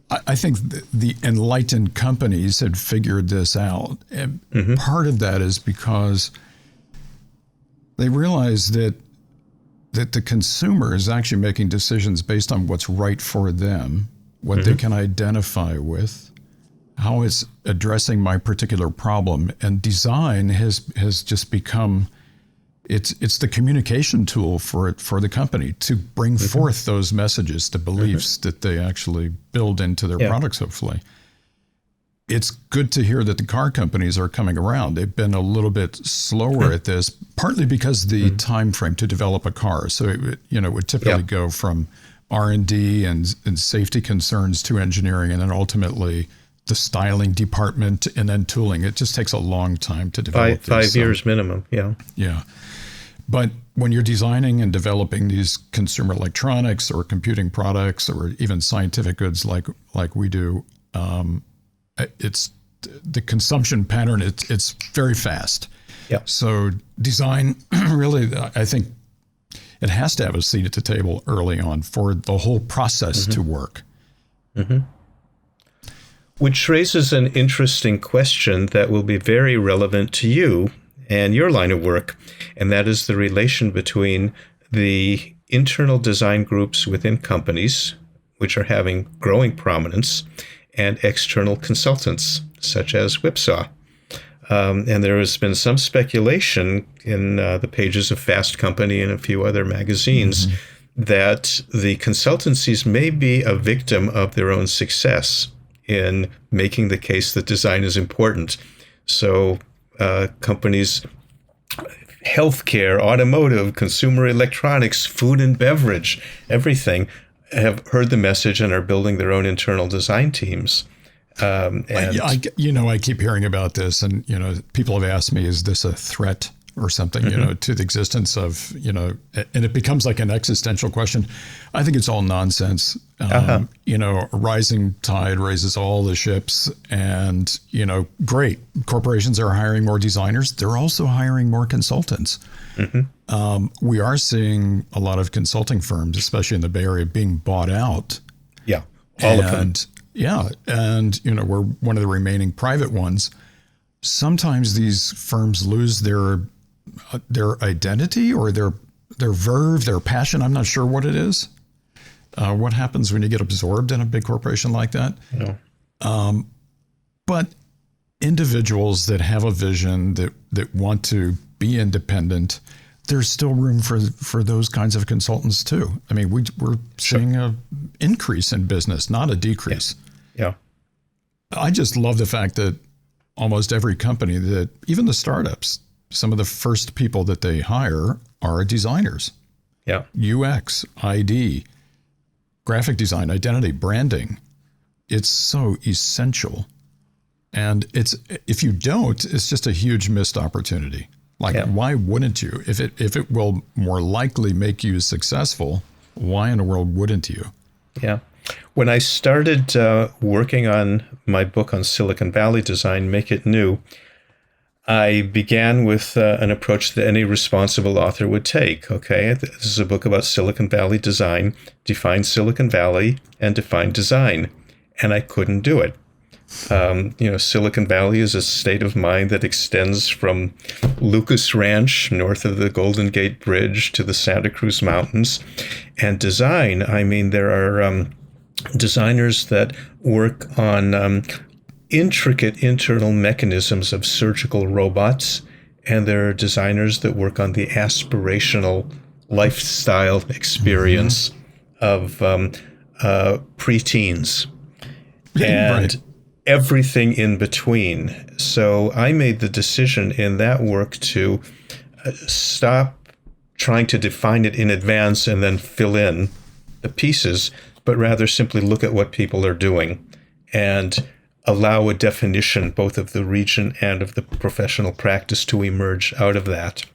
I think the enlightened companies had figured this out. And part of that is because they realize that the consumer is actually making decisions based on what's right for them, what they can identify with, how it's addressing my particular problem. And design has just become, it's the communication tool for the company to bring forth those messages, the beliefs that they actually build into their products, hopefully. It's good to hear that the car companies are coming around. They've been a little bit slower at this, partly because the time frame to develop a car. So it would typically go from R&D and safety concerns to engineering, and then ultimately the styling department and then tooling. It just takes a long time to develop. 5 years minimum. Yeah. But when you're designing and developing these consumer electronics or computing products or even scientific goods like we do, it's the consumption pattern. It's very fast. Yeah. So design really, I think, it has to have a seat at the table early on for the whole process to work. Which raises an interesting question that will be very relevant to you and your line of work, and that is the relation between the internal design groups within companies, which are having growing prominence, and external consultants, such as Whipsaw. And there has been some speculation in the pages of Fast Company and a few other magazines that the consultancies may be a victim of their own success in making the case that design is important. So companies, healthcare, automotive, consumer electronics, food and beverage, everything, have heard the message and are building their own internal design teams. I keep hearing about this, and people have asked me, is this a threat or something, to the existence of, and it becomes like an existential question. I think it's all nonsense. A rising tide raises all the ships, and, great. Corporations are hiring more designers. They're also hiring more consultants. We are seeing a lot of consulting firms, especially in the Bay Area, being bought out. Yeah, all of them. Yeah, and we're one of the remaining private ones. Sometimes these firms lose their identity or their verve, their passion. I'm not sure what it is. What happens when you get absorbed in a big corporation like that? No. But individuals that have a vision that want to be independent, there's still room for those kinds of consultants too. I mean, we're seeing an increase in business, not a decrease. Yeah. I just love the fact that almost every company, that even the startups, some of the first people that they hire are designers. Yeah. UX, ID, graphic design, identity, branding. It's so essential. And if you don't, it's just a huge missed opportunity. Like, why wouldn't you? If it will more likely make you successful, why in the world wouldn't you? Yeah. When I started working on my book on Silicon Valley design, Make It New, I began with an approach that any responsible author would take. Okay, this is a book about Silicon Valley design. Define Silicon Valley and define design. And I couldn't do it. Silicon Valley is a state of mind that extends from Lucas Ranch, north of the Golden Gate Bridge, to the Santa Cruz Mountains. And design, I mean, there are designers that work on intricate internal mechanisms of surgical robots, and there are designers that work on the aspirational lifestyle experience of preteens. And everything in between. So I made the decision in that work to stop trying to define it in advance and then fill in the pieces, but rather simply look at what people are doing and allow a definition both of the region and of the professional practice to emerge out of that.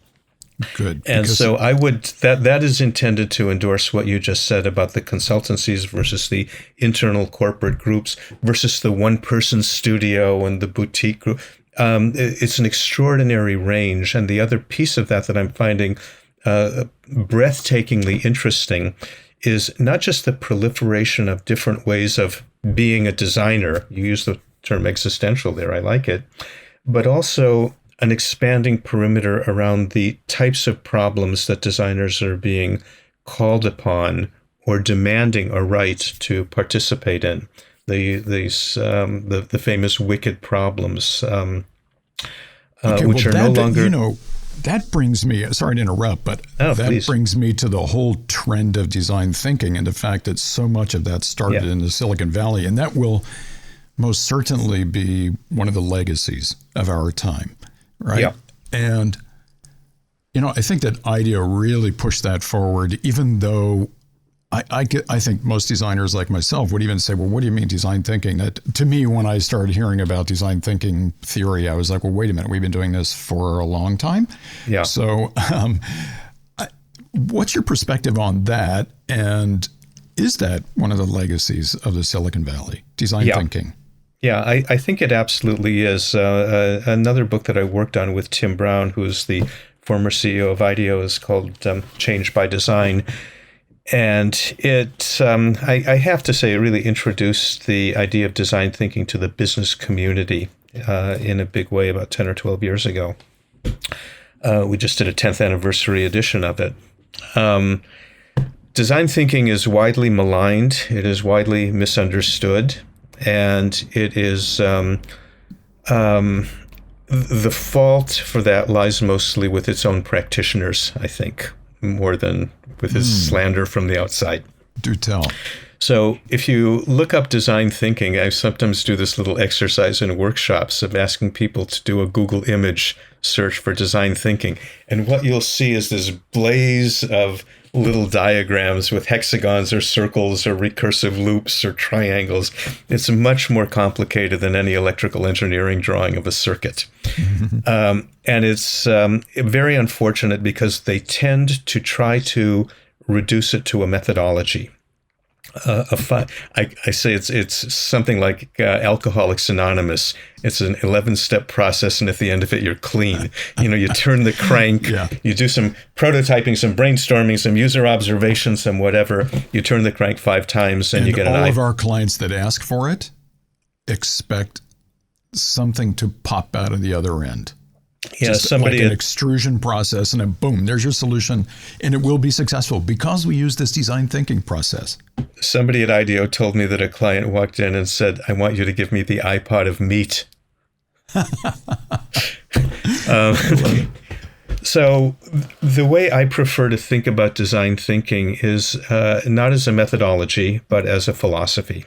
Good. And so I would, that is intended to endorse what you just said about the consultancies versus the internal corporate groups versus the one-person studio and the boutique group. It's an extraordinary range. And the other piece of that I'm finding breathtakingly interesting is not just the proliferation of different ways of being a designer. You use the term existential there. I like it. But also an expanding perimeter around the types of problems that designers are being called upon or demanding a right to participate in. The famous wicked problems, which are no longer. That brings me, sorry to interrupt, but please. Brings me to the whole trend of design thinking and the fact that so much of that started in the Silicon Valley, and that will most certainly be one of the legacies of our time. Right. Yeah. And, I think that IDEO really pushed that forward, even though I think most designers like myself would even say, well, what do you mean design thinking? That, to me, when I started hearing about design thinking theory, I was like, well, wait a minute, we've been doing this for a long time. Yeah. So what's your perspective on that? And is that one of the legacies of the Silicon Valley, design thinking? Yeah, I think it absolutely is. Another book that I worked on with Tim Brown, who's the former CEO of IDEO, is called Change by Design. And it, I have to say, it really introduced the idea of design thinking to the business community in a big way about 10 or 12 years ago. We just did a 10th anniversary edition of it. Design thinking is widely maligned. It is widely misunderstood. And it is the fault for that lies mostly with its own practitioners, I think, more than with its slander from the outside. Do tell. So if you look up design thinking, I sometimes do this little exercise in workshops of asking people to do a Google image search for design thinking. And what you'll see is this blaze of little diagrams with hexagons or circles or recursive loops or triangles. It's much more complicated than any electrical engineering drawing of a circuit. And it's very unfortunate because they tend to try to reduce it to a methodology. I say it's something like Alcoholics Anonymous. It's an 11-step process, and at the end of it, you're clean. You turn the crank, you do some prototyping, some brainstorming, some user observation, some whatever. You turn the crank 5 times, and you get an all of our clients that ask for it expect something to pop out of the other end. Yeah, somebody like an extrusion process, and then boom, there's your solution, and it will be successful because we use this design thinking process. Somebody at IDEO told me that a client walked in and said, "I want you to give me the iPod of meat." So the way I prefer to think about design thinking is not as a methodology, but as a philosophy,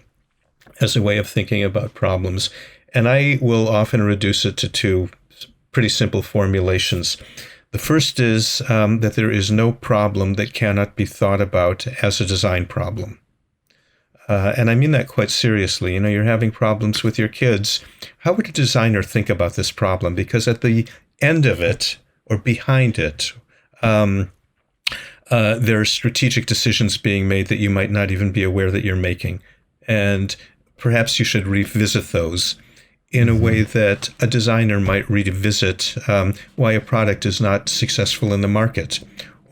as a way of thinking about problems. And I will often reduce it to two pretty simple formulations. The first is that there is no problem that cannot be thought about as a design problem. And I mean that quite seriously. You know, you're having problems with your kids. How would a designer think about this problem? Because at the end of it, or behind it, there are strategic decisions being made that you might not even be aware that you're making. And perhaps you should revisit those in a way that a designer might revisit why a product is not successful in the market,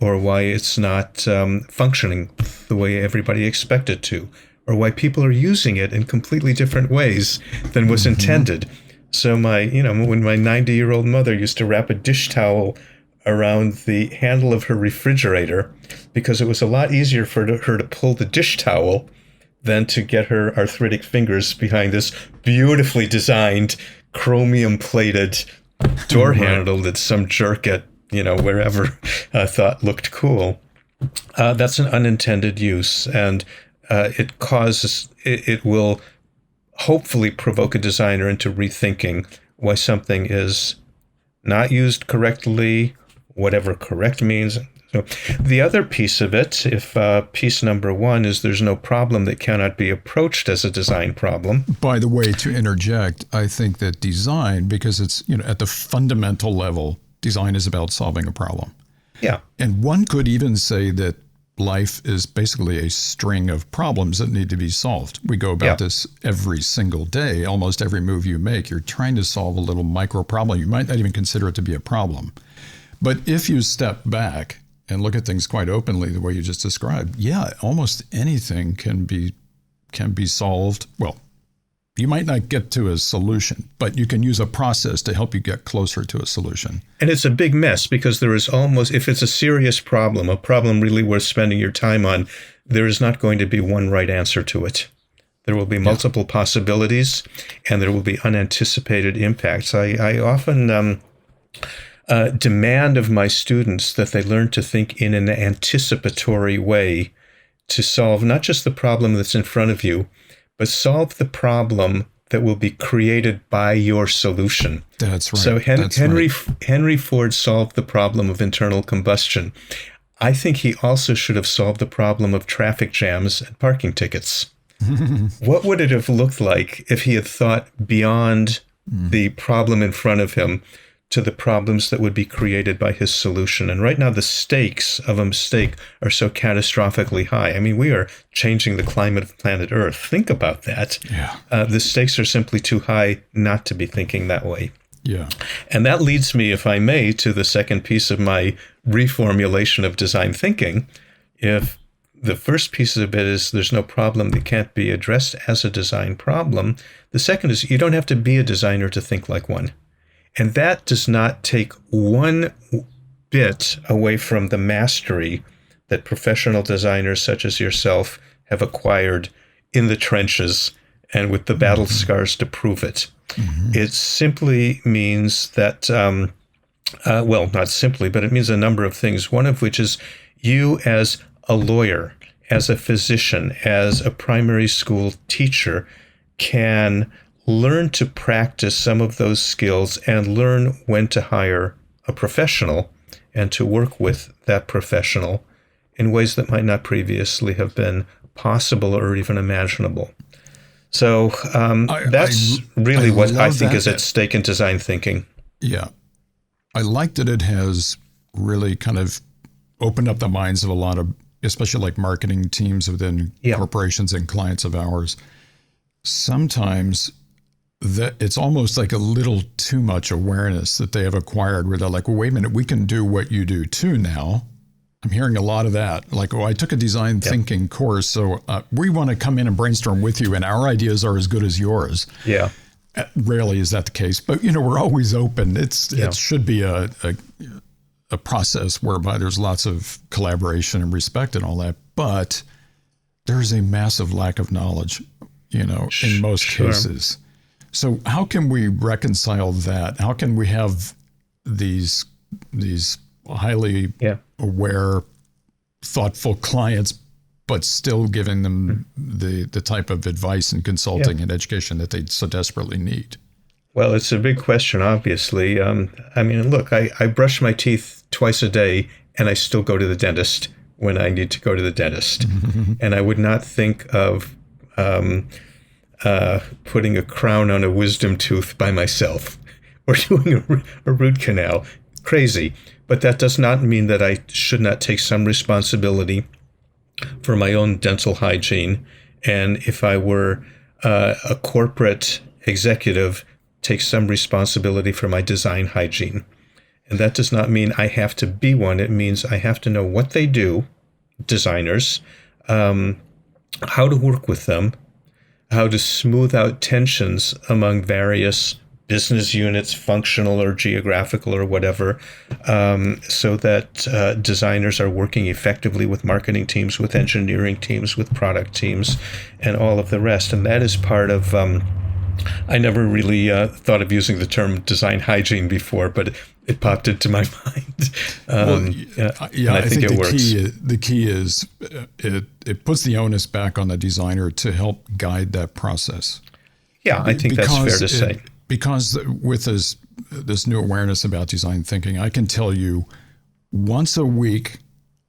or why it's not functioning the way everybody expected to, or why people are using it in completely different ways than was intended. So when my 90-year-old mother used to wrap a dish towel around the handle of her refrigerator because it was a lot easier for her to pull the dish towel than to get her arthritic fingers behind this beautifully designed chromium-plated door handle that some jerk at wherever thought looked cool. That's an unintended use, and it will hopefully provoke a designer into rethinking why something is not used correctly, whatever correct means. So the other piece of it, if piece number one is there's no problem that cannot be approached as a design problem. By the way, to interject, I think that design, because it's, at the fundamental level, design is about solving a problem. Yeah. And one could even say that life is basically a string of problems that need to be solved. We go about this every single day. Almost every move you make, you're trying to solve a little micro problem. You might not even consider it to be a problem. But if you step back and look at things quite openly, the way you just described, almost anything can be solved. Well, you might not get to a solution, but you can use a process to help you get closer to a solution. And it's a big mess because there is if it's a serious problem, a problem really worth spending your time on, there is not going to be one right answer to it. There will be multiple possibilities, and there will be unanticipated impacts. I often demand of my students that they learn to think in an anticipatory way to solve not just the problem that's in front of you, but solve the problem that will be created by your solution. That's right. So Henry Ford solved the problem of internal combustion. I think he also should have solved the problem of traffic jams and parking tickets. What would it have looked like if he had thought beyond the problem in front of him to the problems that would be created by his solution? And right now, the stakes of a mistake are so catastrophically high. I mean, we are changing the climate of planet Earth. Think about that. Yeah. The stakes are simply too high not to be thinking that way. Yeah. And that leads me, if I may, to the second piece of my reformulation of design thinking. If the first piece of it is there's no problem that can't be addressed as a design problem, the second is you don't have to be a designer to think like one. And that does not take one bit away from the mastery that professional designers such as yourself have acquired in the trenches and with the battle scars to prove it. It simply means that, not simply, but it means a number of things, one of which is you as a lawyer, as a physician, as a primary school teacher can learn to practice some of those skills and learn when to hire a professional and to work with that professional in ways that might not previously have been possible or even imaginable. So that's really what I think is at stake in design thinking. Yeah. I like that it has really kind of opened up the minds of a lot of, especially like marketing teams within corporations and clients of ours. Sometimes that it's almost like a little too much awareness that they have acquired where they're like, well, wait a minute, we can do what you do too now. I'm hearing a lot of that. Like, I took a design thinking course, so we want to come in and brainstorm with you, and our ideas are as good as yours. Yeah. Rarely is that the case, but we're always open. It should be a process whereby there's lots of collaboration and respect and all that, but there's a massive lack of knowledge, in most cases. So how can we reconcile that? How can we have these highly aware, thoughtful clients, but still giving them the type of advice and consulting and education that they so desperately need? Well, it's a big question, obviously. I mean, look, I brush my teeth twice a day, and I still go to the dentist when I need to go to the dentist. And I would not think of putting a crown on a wisdom tooth by myself or doing a root canal. Crazy. But that does not mean that I should not take some responsibility for my own dental hygiene. And if I were a corporate executive, take some responsibility for my design hygiene. And that does not mean I have to be one. It means I have to know what they do, designers, how to work with them, how to smooth out tensions among various business units, functional or geographical or whatever, so that designers are working effectively with marketing teams, with engineering teams, with product teams, and all of the rest. And that is part of, I never really thought of using the term design hygiene before, but it popped into my mind. I think it works. The key is it puts the onus back on the designer to help guide that process. Yeah, I think that's fair to say. Because with this new awareness about design thinking, I can tell you once a week,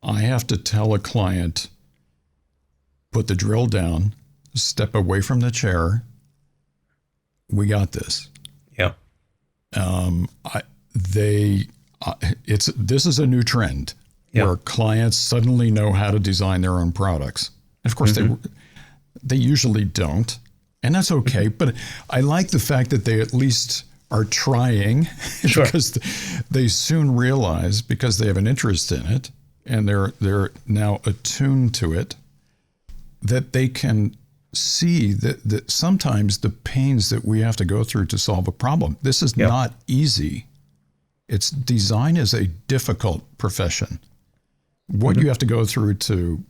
I have to tell a client, put the drill down, step away from the chair. We got this. Yeah. This is a new trend where clients suddenly know how to design their own products. And of course, they usually don't. And that's okay, but I like the fact that they at least are trying because they soon realize, because they have an interest in it and they're now attuned to it, that they can see that sometimes the pains that we have to go through to solve a problem. This is not easy. Design is a difficult profession. What you have to go through to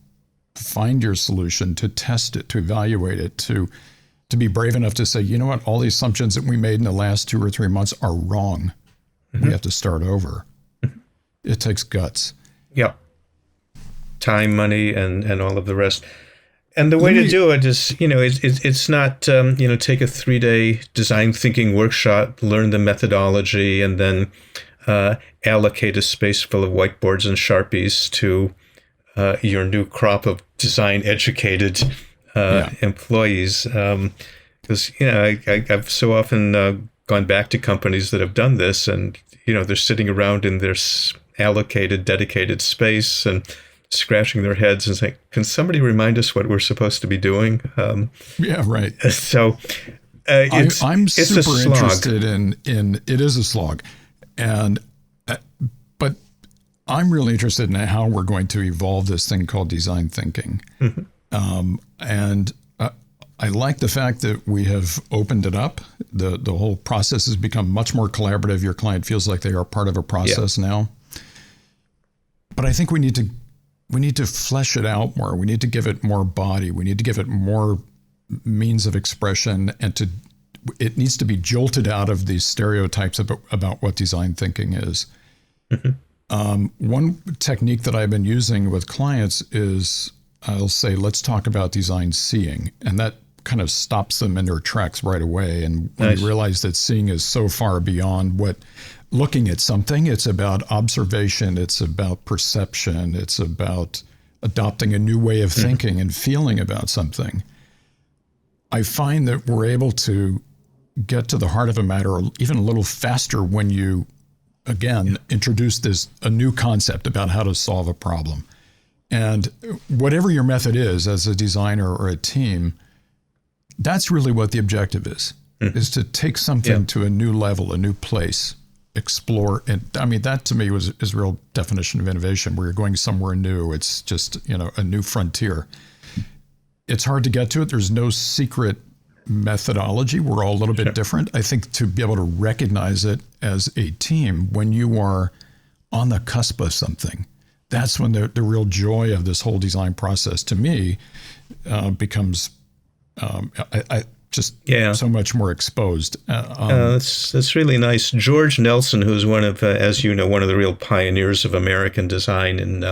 find your solution, to test it, to evaluate it, to be brave enough to say, you know what, all the assumptions that we made in the last 2 or 3 months are wrong. We have to start over. It takes guts. Yeah. Time, money, and all of the rest. And the way to do it is, it's not, take a 3-day design thinking workshop, learn the methodology, and then allocate a space full of whiteboards and Sharpies to your new crop of design educated employees. Because, I've so often gone back to companies that have done this, and, they're sitting around in their allocated, dedicated space and scratching their heads and saying, can somebody remind us what we're supposed to be doing? Right. So I'm super interested in it is a slog. But I'm really interested in how we're going to evolve this thing called design thinking. I like the fact that we have opened it up. The whole process has become much more collaborative. Your client feels like they are part of a process now. But I think we need to flesh it out more. We need to give it more body. We need to give it more means of expression, and it needs to be jolted out of these stereotypes about what design thinking is. One technique that I've been using with clients is I'll say, let's talk about design seeing. And that kind of stops them in their tracks right away. And when you realize that seeing is so far beyond looking at something, it's about observation, it's about perception, it's about adopting a new way of thinking and feeling about something. I find that we're able to get to the heart of a matter even a little faster when you, again, introduce a new concept about how to solve a problem. And whatever your method is as a designer or a team, that's really what the objective is to take something to a new level, a new place, explore. And I mean, that to me is a real definition of innovation, where you're going somewhere new. It's just, a new frontier. It's hard to get to it. There's no secret methodology. We're all a little bit different. I think to be able to recognize it as a team when you are on the cusp of something, that's when the real joy of this whole design process to me becomes, just so much more exposed. That's really nice. George Nelson, who's one of, as you know, one of the real pioneers of American design, and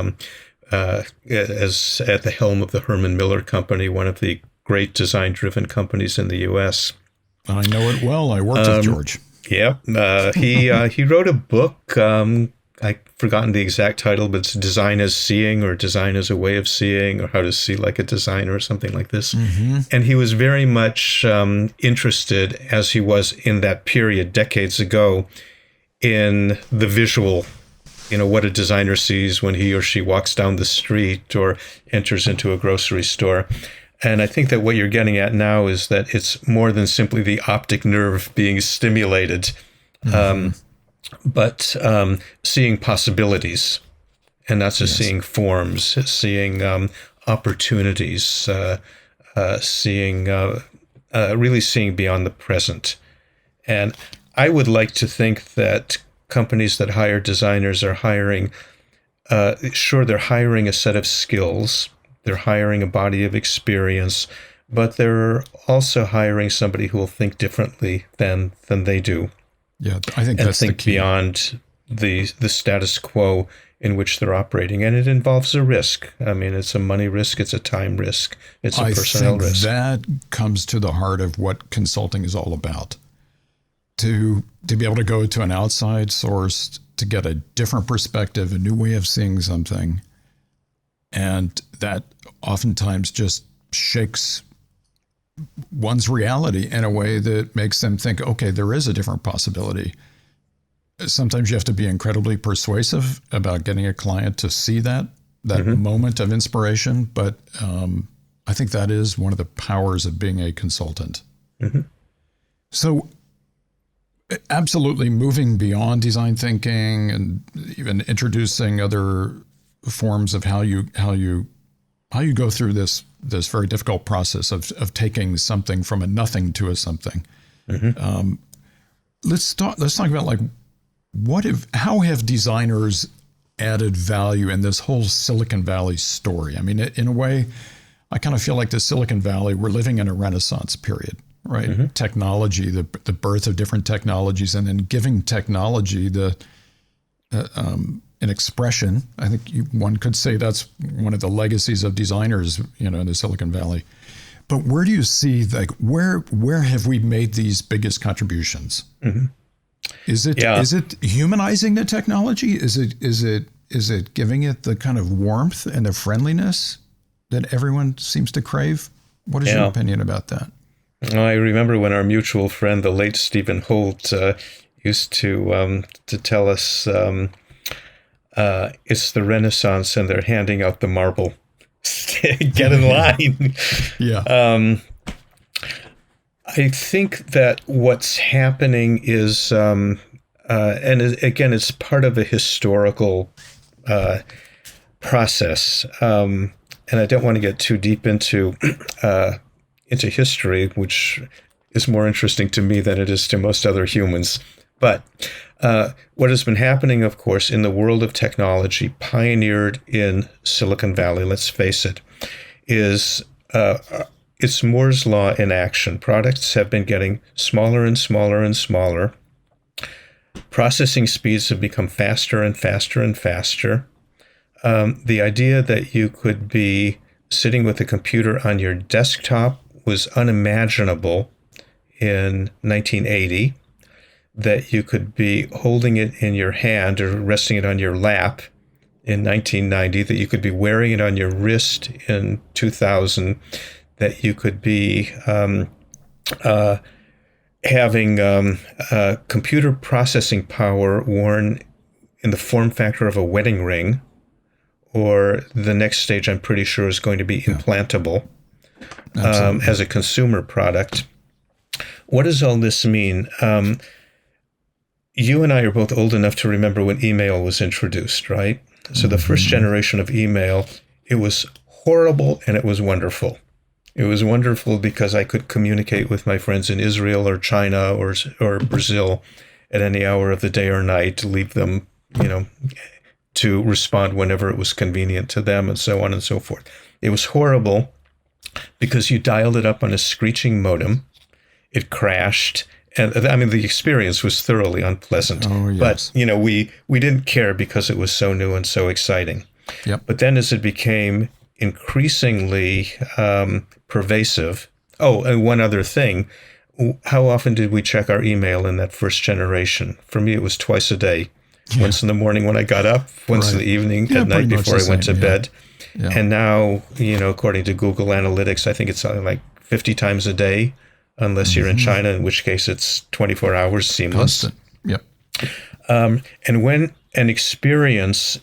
as at the helm of the Herman Miller Company, one of the great design-driven companies in the U.S. I know it well. I worked with George. Yeah, he wrote a book. I've forgotten the exact title, but it's Design as Seeing, or Design as a Way of Seeing, or How to See Like a Designer, or something like this. Mm-hmm. And he was very much interested, as he was in that period decades ago, in the visual, what a designer sees when he or she walks down the street or enters into a grocery store. And I think that what you're getting at now is that it's more than simply the optic nerve being stimulated. Mm-hmm. But seeing possibilities, and not just seeing forms, seeing opportunities, really seeing beyond the present. And I would like to think that companies that hire designers are hiring, they're hiring a set of skills, they're hiring a body of experience, but they're also hiring somebody who will think differently than they do. Yeah, I think that's the key. Beyond the status quo in which they're operating. And it involves a risk. I mean, it's a money risk, it's a time risk, it's a personnel risk. That comes to the heart of what consulting is all about. To be able to go to an outside source to get a different perspective, a new way of seeing something. And that oftentimes just shakes one's reality in a way that makes them think, okay, there is a different possibility. Sometimes you have to be incredibly persuasive about getting a client to see that mm-hmm. moment of inspiration. But I think that is one of the powers of being a consultant. Mm-hmm. So absolutely moving beyond design thinking and even introducing other forms of how you go through this very difficult process of taking something from a nothing to a something. Mm-hmm. Let's talk about like how have designers added value in this whole Silicon Valley story? I mean, in a way, I kind of feel like the Silicon Valley, we're living in a Renaissance period, right? Mm-hmm. Technology, the birth of different technologies, and then giving technology an expression. I think one could say that's one of the legacies of designers, in the Silicon Valley. But where do you see, like, where have we made these biggest contributions? Mm-hmm. Is it humanizing the technology? Is it giving it the kind of warmth and the friendliness that everyone seems to crave? What is your opinion about that? I remember when our mutual friend, the late Stephen Holt, used to tell us. It's the Renaissance and they're handing out the marble. Get in line. Yeah. I think that what's happening is, and again, it's part of a historical process. And I don't want to get too deep into history, which is more interesting to me than it is to most other humans. But what has been happening, of course, in the world of technology, pioneered in Silicon Valley, let's face it, is it's Moore's Law in action. Products have been getting smaller and smaller and smaller. Processing speeds have become faster and faster and faster. The idea that you could be sitting with a computer on your desktop was unimaginable in 1980. That you could be holding it in your hand or resting it on your lap in 1990, that you could be wearing it on your wrist in 2000, that you could be having computer processing power worn in the form factor of a wedding ring, or the next stage I'm pretty sure is going to be implantable as a consumer product. What does all this mean? You and I are both old enough to remember when email was introduced, right? So the first generation of email, it was horrible and it was wonderful. It was wonderful because I could communicate with my friends in Israel or China or Brazil at any hour of the day or night, leave them, to respond whenever it was convenient to them, and so on and so forth. It was horrible because you dialed it up on a screeching modem. it crashed. And I mean, the experience was thoroughly unpleasant. Oh, yes. But, we didn't care because it was so new and so exciting. Yep. But then as it became increasingly pervasive. Oh, and one other thing. How often did we check our email in that first generation? For me, it was twice a day. Yeah. Once in the morning when I got up, once in the evening, at night before I went to bed. Yeah. And now, according to Google Analytics, I think it's something like 50 times a day, unless you're in China, in which case it's 24 hours seamless. Constant. Yep. And when an experience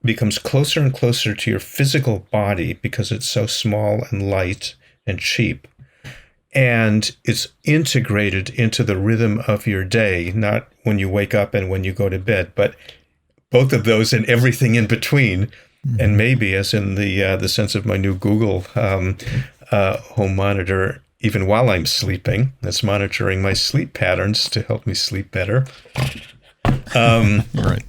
becomes closer and closer to your physical body because it's so small and light and cheap, and it's integrated into the rhythm of your day, not when you wake up and when you go to bed, but both of those and everything in between. And maybe, as in the sense of my new Google home monitor, even while I'm sleeping, it's monitoring my sleep patterns to help me sleep better. Right.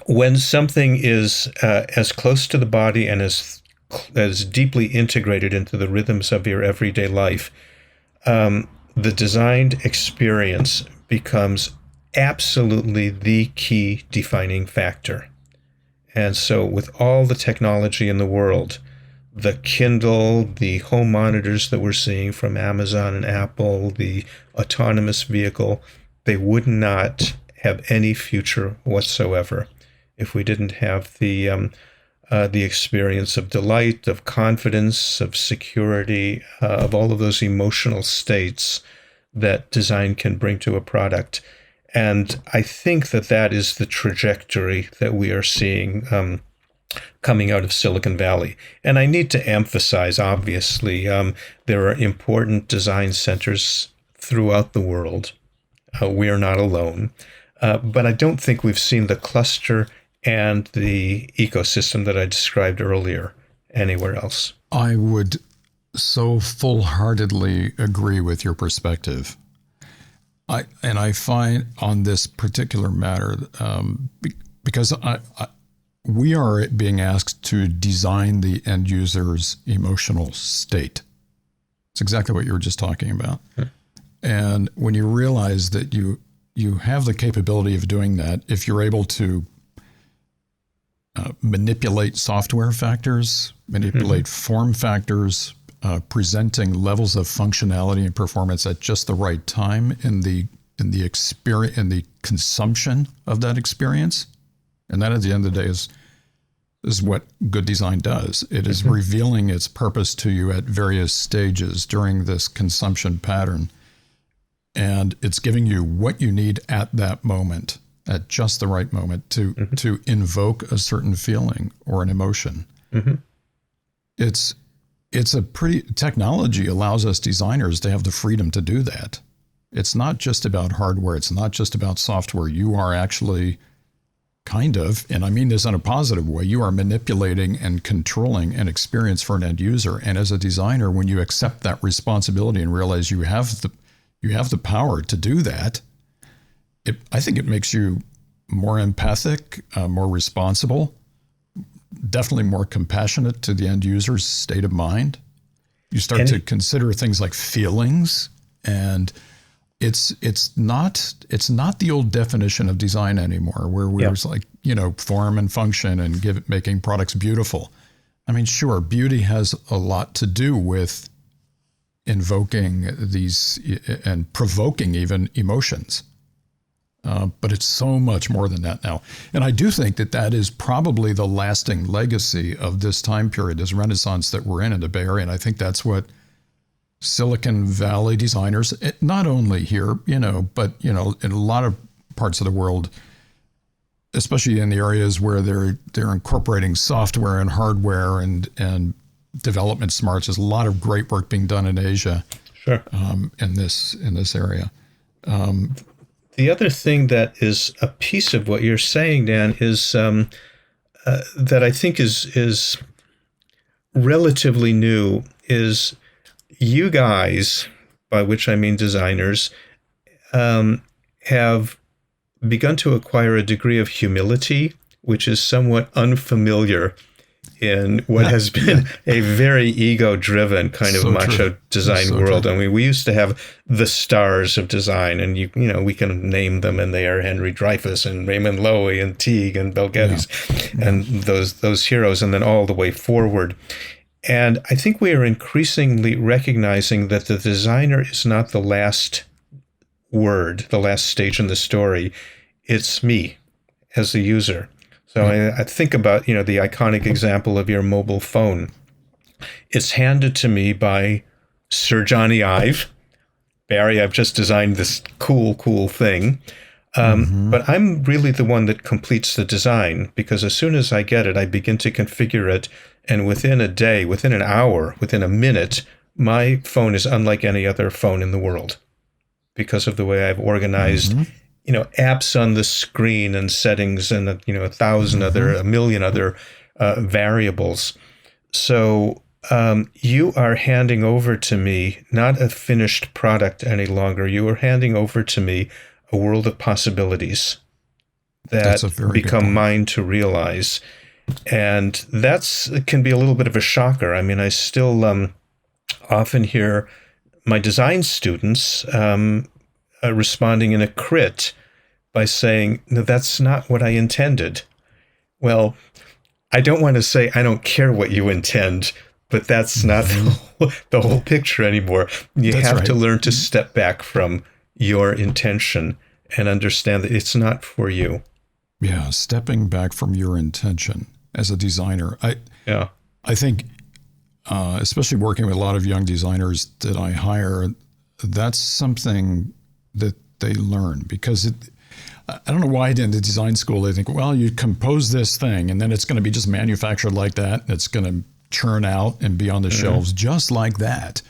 When something is as close to the body and as deeply integrated into the rhythms of your everyday life, the designed experience becomes absolutely the key defining factor. And so with all the technology in the world, the Kindle, the home monitors that we're seeing from Amazon and Apple, the autonomous vehicle, they would not have any future whatsoever if we didn't have the experience of delight, of confidence, of security, of all of those emotional states that design can bring to a product. And I think that is the trajectory that we are seeing coming out of Silicon Valley. And I need to emphasize, obviously, there are important design centers throughout the world. We are not alone. But I don't think we've seen the cluster and the ecosystem that I described earlier anywhere else. I would so full-heartedly agree with your perspective. I find on this particular matter, because we are being asked to design the end user's emotional state. It's exactly what you were just talking about. And when you realize that you have the capability of doing that, if you're able to manipulate software factors, manipulate form factors, presenting levels of functionality and performance at just the right time in the experience, in the consumption of that experience, and that at the end of the day is what good design does. It is revealing its purpose to you at various stages during this consumption pattern, and it's giving you what you need at that moment, at just the right moment to invoke a certain feeling or an emotion. It's a pretty, technology allows us designers to have the freedom to do that. It's not just about hardware. It's not just about software. You are actually kind of, and I mean this in a positive way, you are manipulating and controlling an experience for an end user. And as a designer, when you accept that responsibility and realize you have the power to do that, I think it makes you more empathic, more responsible, definitely more compassionate to the end user's state of mind. You start to consider things like feelings, and it's not the old definition of design anymore, where we're like, form and function and making products beautiful. I mean, sure, beauty has a lot to do with invoking these and provoking even emotions. But it's so much more than that now. And I do think that is probably the lasting legacy of this time period, this renaissance that we're in the Bay Area. And I think that's what Silicon Valley designers, not only here, but, in a lot of parts of the world, especially in the areas where they're incorporating software and hardware and development smarts. There's a lot of great work being done in Asia. Sure. In this area. The other thing that is a piece of what you're saying, Dan, is that I think is relatively new is you guys, by which I mean designers, have begun to acquire a degree of humility, which is somewhat unfamiliar in what has been a very ego-driven kind of macho design world. I mean, we used to have the stars of design, and you know, we can name them, and they are Henry Dreyfuss and Raymond Loewy and Teague and Bel Geddes and those heroes, and then all the way forward. And I think we are increasingly recognizing that the designer is not the last word, the last stage in the story. It's me as the user. So I think about, you know, the iconic example of your mobile phone. It's handed to me by Sir Johnny Ive. Barry, I've just designed this cool thing. But I'm really the one that completes the design, because as soon as I get it, I begin to configure it. And within a day, within an hour, within a minute, my phone is unlike any other phone in the world because of the way I've organized you know, apps on the screen and settings and, you know, a million other variables. So you are handing over to me not a finished product any longer. You are handing over to me a world of possibilities that become mine to realize. And can be a little bit of a shocker. I mean, I still often hear my design students responding in a crit by saying, no, that's not what I intended. Well, I don't want to say I don't care what you intend, but that's not the whole picture anymore. You have to learn to step back from your intention and understand that it's not for you. Yeah, stepping back from your intention as a designer. I think, especially working with a lot of young designers that I hire, that's something that they learn, because I don't know why in the design school they think, well, you compose this thing and then it's going to be just manufactured like that. And it's going to churn out and be on the shelves just like that.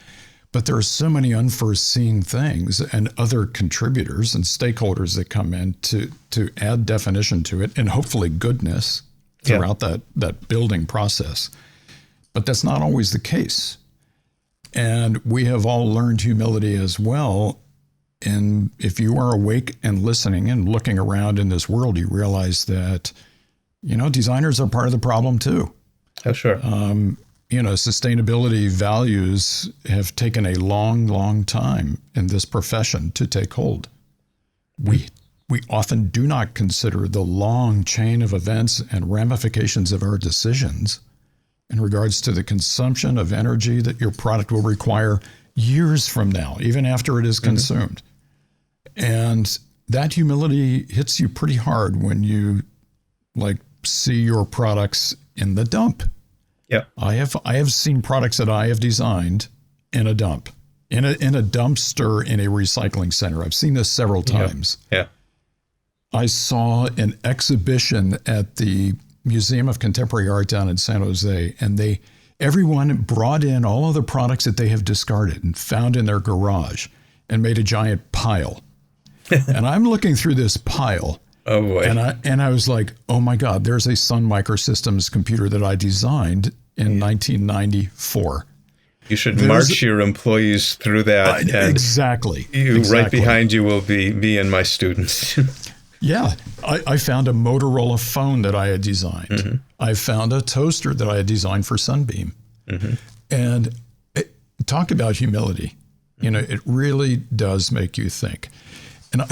But there are so many unforeseen things and other contributors and stakeholders that come in to add definition to it and hopefully goodness throughout that building process. But that's not always the case. And we have all learned humility as well. And if you are awake and listening and looking around in this world, you realize that, you know, designers are part of the problem too. Oh, sure. You know, sustainability values have taken a long time in this profession to take hold. We often do not consider the long chain of events and ramifications of our decisions in regards to the consumption of energy that your product will require years from now, even after it is consumed. And that humility hits you pretty hard when you see your products in the dump. Yeah. I have seen products that I have designed in a dump, in a dumpster in a recycling center. I've seen this several times. Yeah. I saw an exhibition at the Museum of Contemporary Art down in San Jose, and everyone brought in all of the products that they have discarded and found in their garage and made a giant pile. And I'm looking through this pile. Oh boy. And I was like, oh my God, there's a Sun Microsystems computer that I designed in 1994. You should march your employees through that. Exactly. Right behind you will be me and my students. Yeah. I found a Motorola phone that I had designed. I found a toaster that I had designed for Sunbeam. And talk about humility. You know, it really does make you think. And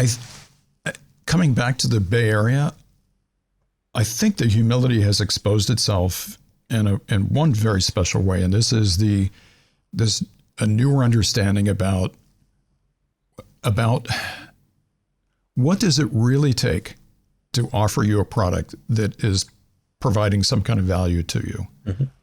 coming back to the Bay Area, I think the humility has exposed itself in one very special way, and this is a newer understanding about what does it really take to offer you a product that is providing some kind of value to you.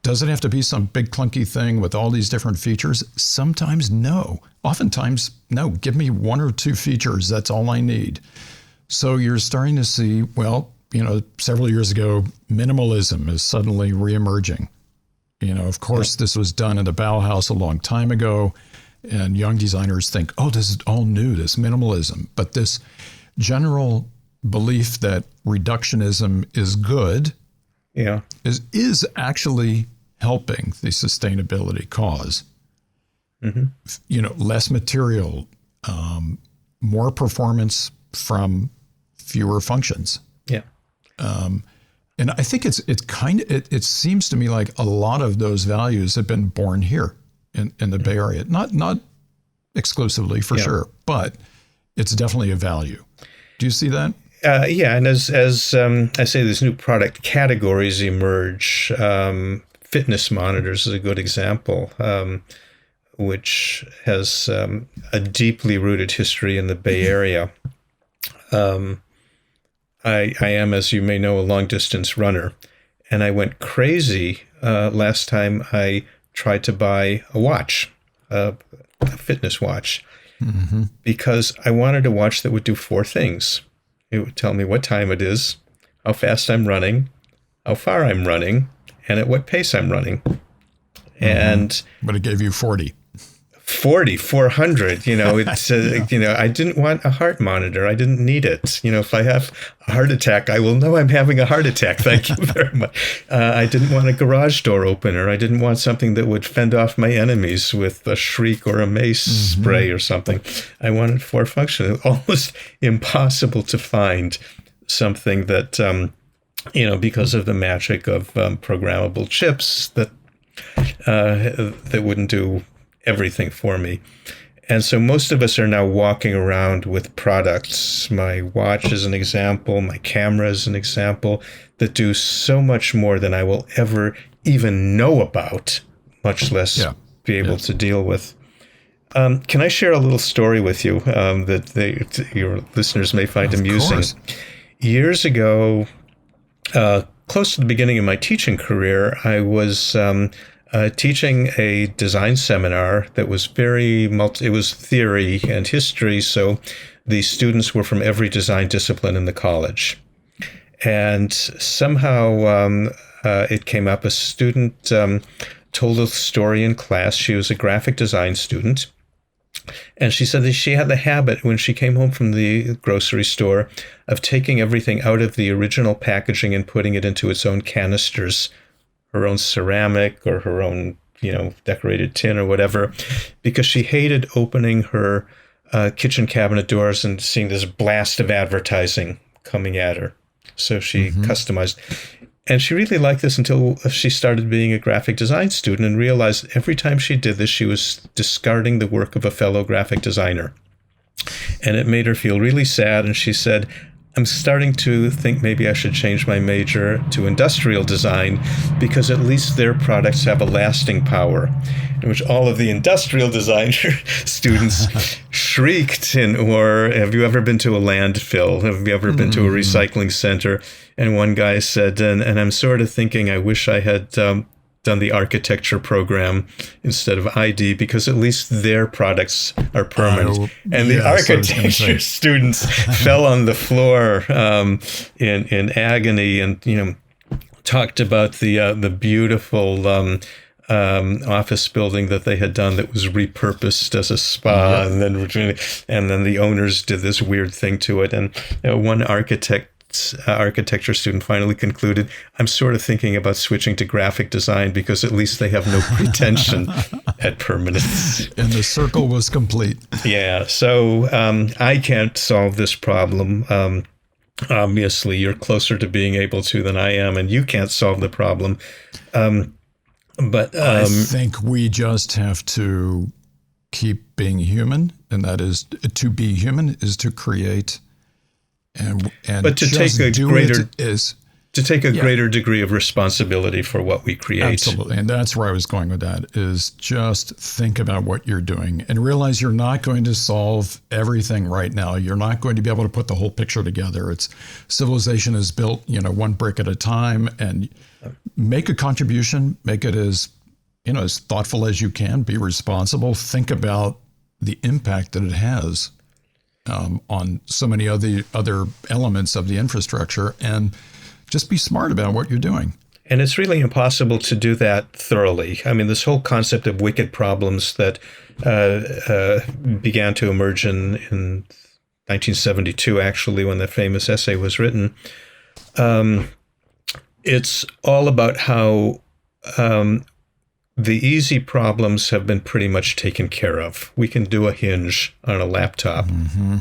Does it have to be some big clunky thing with all these different features? Sometimes no. Oftentimes, no. Give me one or two features. That's all I need. So you're starting to see, well, you know, several years ago, minimalism is suddenly reemerging. You know, of course, this was done in the Bauhaus a long time ago, and young designers think, oh, this is all new, this minimalism. But this general belief that reductionism is good is actually helping the sustainability cause. You know, less material, more performance from fewer functions. And I think it seems to me like a lot of those values have been born here in the Bay Area. Not exclusively for sure, but it's definitely a value. Do you see that? And as I say, these new product categories emerge. Fitness monitors is a good example, which has a deeply rooted history in the Bay Area. I am, as you may know, a long-distance runner, and I went crazy last time I tried to buy a watch, a fitness watch, because I wanted a watch that would do 4 things. It would tell me what time it is, how fast I'm running, how far I'm running, and at what pace I'm running. And but it gave you 400. It's I didn't want a heart monitor. I didn't need it. If I have a heart attack, I will know I'm having a heart attack. Thank you very much. I didn't want a garage door opener. I didn't want something that would fend off my enemies with a shriek or a mace spray or something. I wanted 4 function. It was almost impossible to find something that, because of the magic of programmable chips that wouldn't do everything for me. And so most of us are now walking around with products. My watch is an example, my camera is an example, that do so much more than I will ever even know about, much less be able to deal with. Can I share a little story with you that your listeners may find amusing? Course. Years ago, close to the beginning of my teaching career, I was teaching a design seminar that was it was theory and history, so the students were from every design discipline in the college. And somehow it came up, a student told a story in class. She was a graphic design student, and she said that she had the habit, when she came home from the grocery store, of taking everything out of the original packaging and putting it into its own canisters, her own ceramic or her own, decorated tin or whatever, because she hated opening her kitchen cabinet doors and seeing this blast of advertising coming at her. So she customized. And she really liked this until she started being a graphic design student and realized every time she did this, she was discarding the work of a fellow graphic designer. And it made her feel really sad. And she said, I'm starting to think maybe I should change my major to industrial design, because at least their products have a lasting power. In which all of the industrial design students shrieked. Or have you ever been to a landfill? Have you ever been to a recycling center? And one guy said, and I'm sort of thinking I wish I had done the architecture program instead of ID, because at least their products are permanent. And the architecture students fell on the floor in agony, and talked about the beautiful office building that they had done that was repurposed as a spa, and then the owners did this weird thing to it. And one architecture student finally concluded, I'm sort of thinking about switching to graphic design, because at least they have no pretension at permanence. And the circle was complete. Yeah. So I can't solve this problem. Obviously, you're closer to being able to than I am, and you can't solve the problem. But I think we just have to keep being human, and that is, to be human is to create. But to take a greater degree of responsibility for what we create. Absolutely. And that's where I was going with that, is just think about what you're doing and realize you're not going to solve everything right now. You're not going to be able to put the whole picture together. Civilization is built, one brick at a time, and make a contribution, make it as thoughtful as you can, be responsible, think about the impact that it has on so many other elements of the infrastructure, and just be smart about what you're doing. And it's really impossible to do that thoroughly. I mean, this whole concept of wicked problems that began to emerge in 1972, actually, when the famous essay was written, it's all about how the easy problems have been pretty much taken care of. We can do a hinge on a laptop,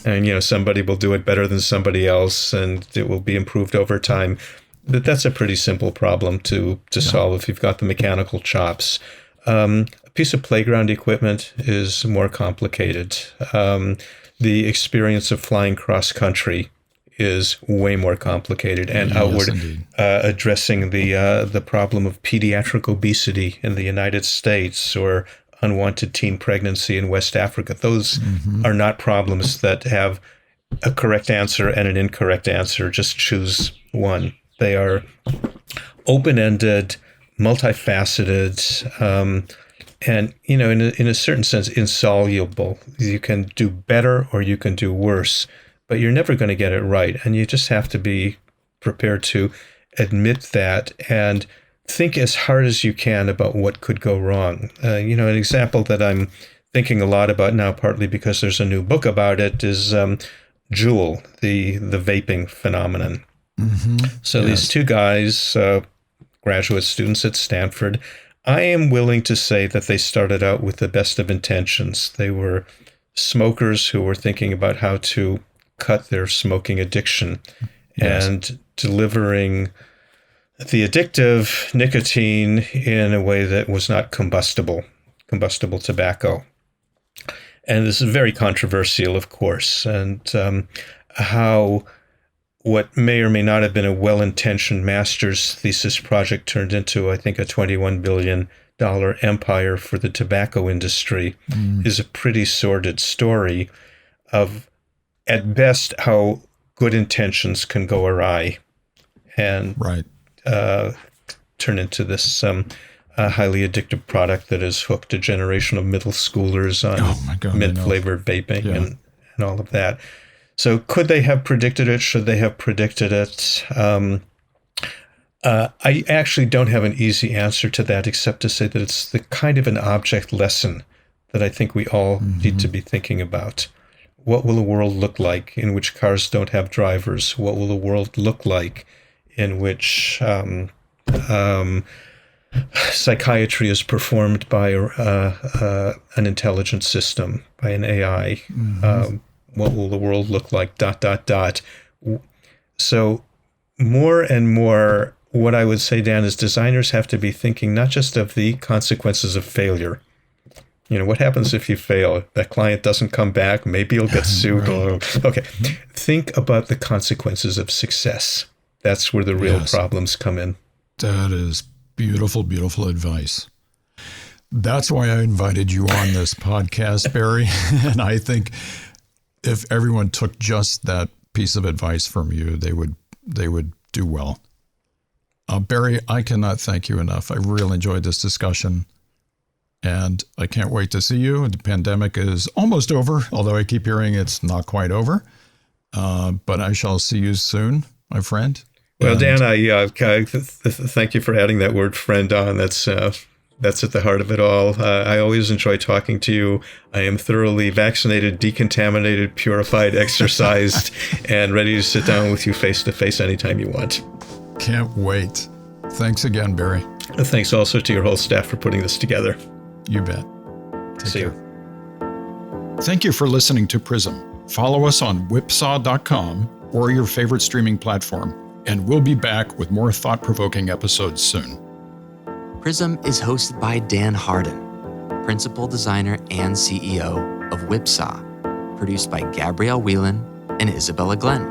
and somebody will do it better than somebody else, and it will be improved over time. that's a pretty simple problem to solve if you've got the mechanical chops. A piece of playground equipment is more complicated. The experience of flying cross-country is way more complicated, and outward addressing the problem of pediatric obesity in the United States or unwanted teen pregnancy in West Africa. Those are not problems that have a correct answer and an incorrect answer. Just choose one. They are open-ended, multifaceted, and, in a certain sense, insoluble. You can do better or you can do worse, but you're never going to get it right. And you just have to be prepared to admit that and think as hard as you can about what could go wrong. An example that I'm thinking a lot about now, partly because there's a new book about it, is Juul, the vaping phenomenon. So these two guys, graduate students at Stanford, I am willing to say that they started out with the best of intentions. They were smokers who were thinking about how to cut their smoking addiction and delivering the addictive nicotine in a way that was not combustible tobacco. And this is very controversial, of course, and how what may or may not have been a well-intentioned master's thesis project turned into, I think, a $21 billion empire for the tobacco industry is a pretty sordid story of, at best, how good intentions can go awry and turn into this highly addictive product that has hooked a generation of middle schoolers on mint-flavored vaping and all of that. So could they have predicted it? Should they have predicted it? I actually don't have an easy answer to that, except to say that it's the kind of an object lesson that I think we all need to be thinking about. What will a world look like in which cars don't have drivers? What will the world look like in which psychiatry is performed by an intelligent system, by an AI? What will the world look like, ... So more and more, what I would say, Dan, is designers have to be thinking not just of the consequences of failure. What happens if you fail? That client doesn't come back. Maybe you'll get sued. Okay. Think about the consequences of success. That's where the real problems come in. That is beautiful, beautiful advice. That's why I invited you on this podcast, Barry. And I think if everyone took just that piece of advice from you, they would do well. Barry, I cannot thank you enough. I really enjoyed this discussion, and I can't wait to see you. The pandemic is almost over, although I keep hearing it's not quite over. But I shall see you soon, my friend. Well, Dan, I thank you for adding that word "friend" on. That's at the heart of it all. I always enjoy talking to you. I am thoroughly vaccinated, decontaminated, purified, exercised, and ready to sit down with you face to face anytime you want. Can't wait. Thanks again, Barry. Thanks also to your whole staff for putting this together. You bet. See you. Thank you for listening to PRISM. Follow us on whipsaw.com or your favorite streaming platform, and we'll be back with more thought-provoking episodes soon. PRISM is hosted by Dan Harden, principal designer and CEO of Whipsaw, produced by Gabrielle Whelan and Isabella Glenn,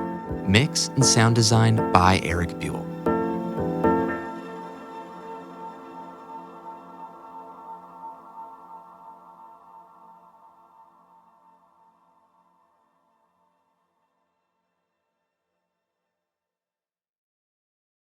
mix and sound design by Eric Buell.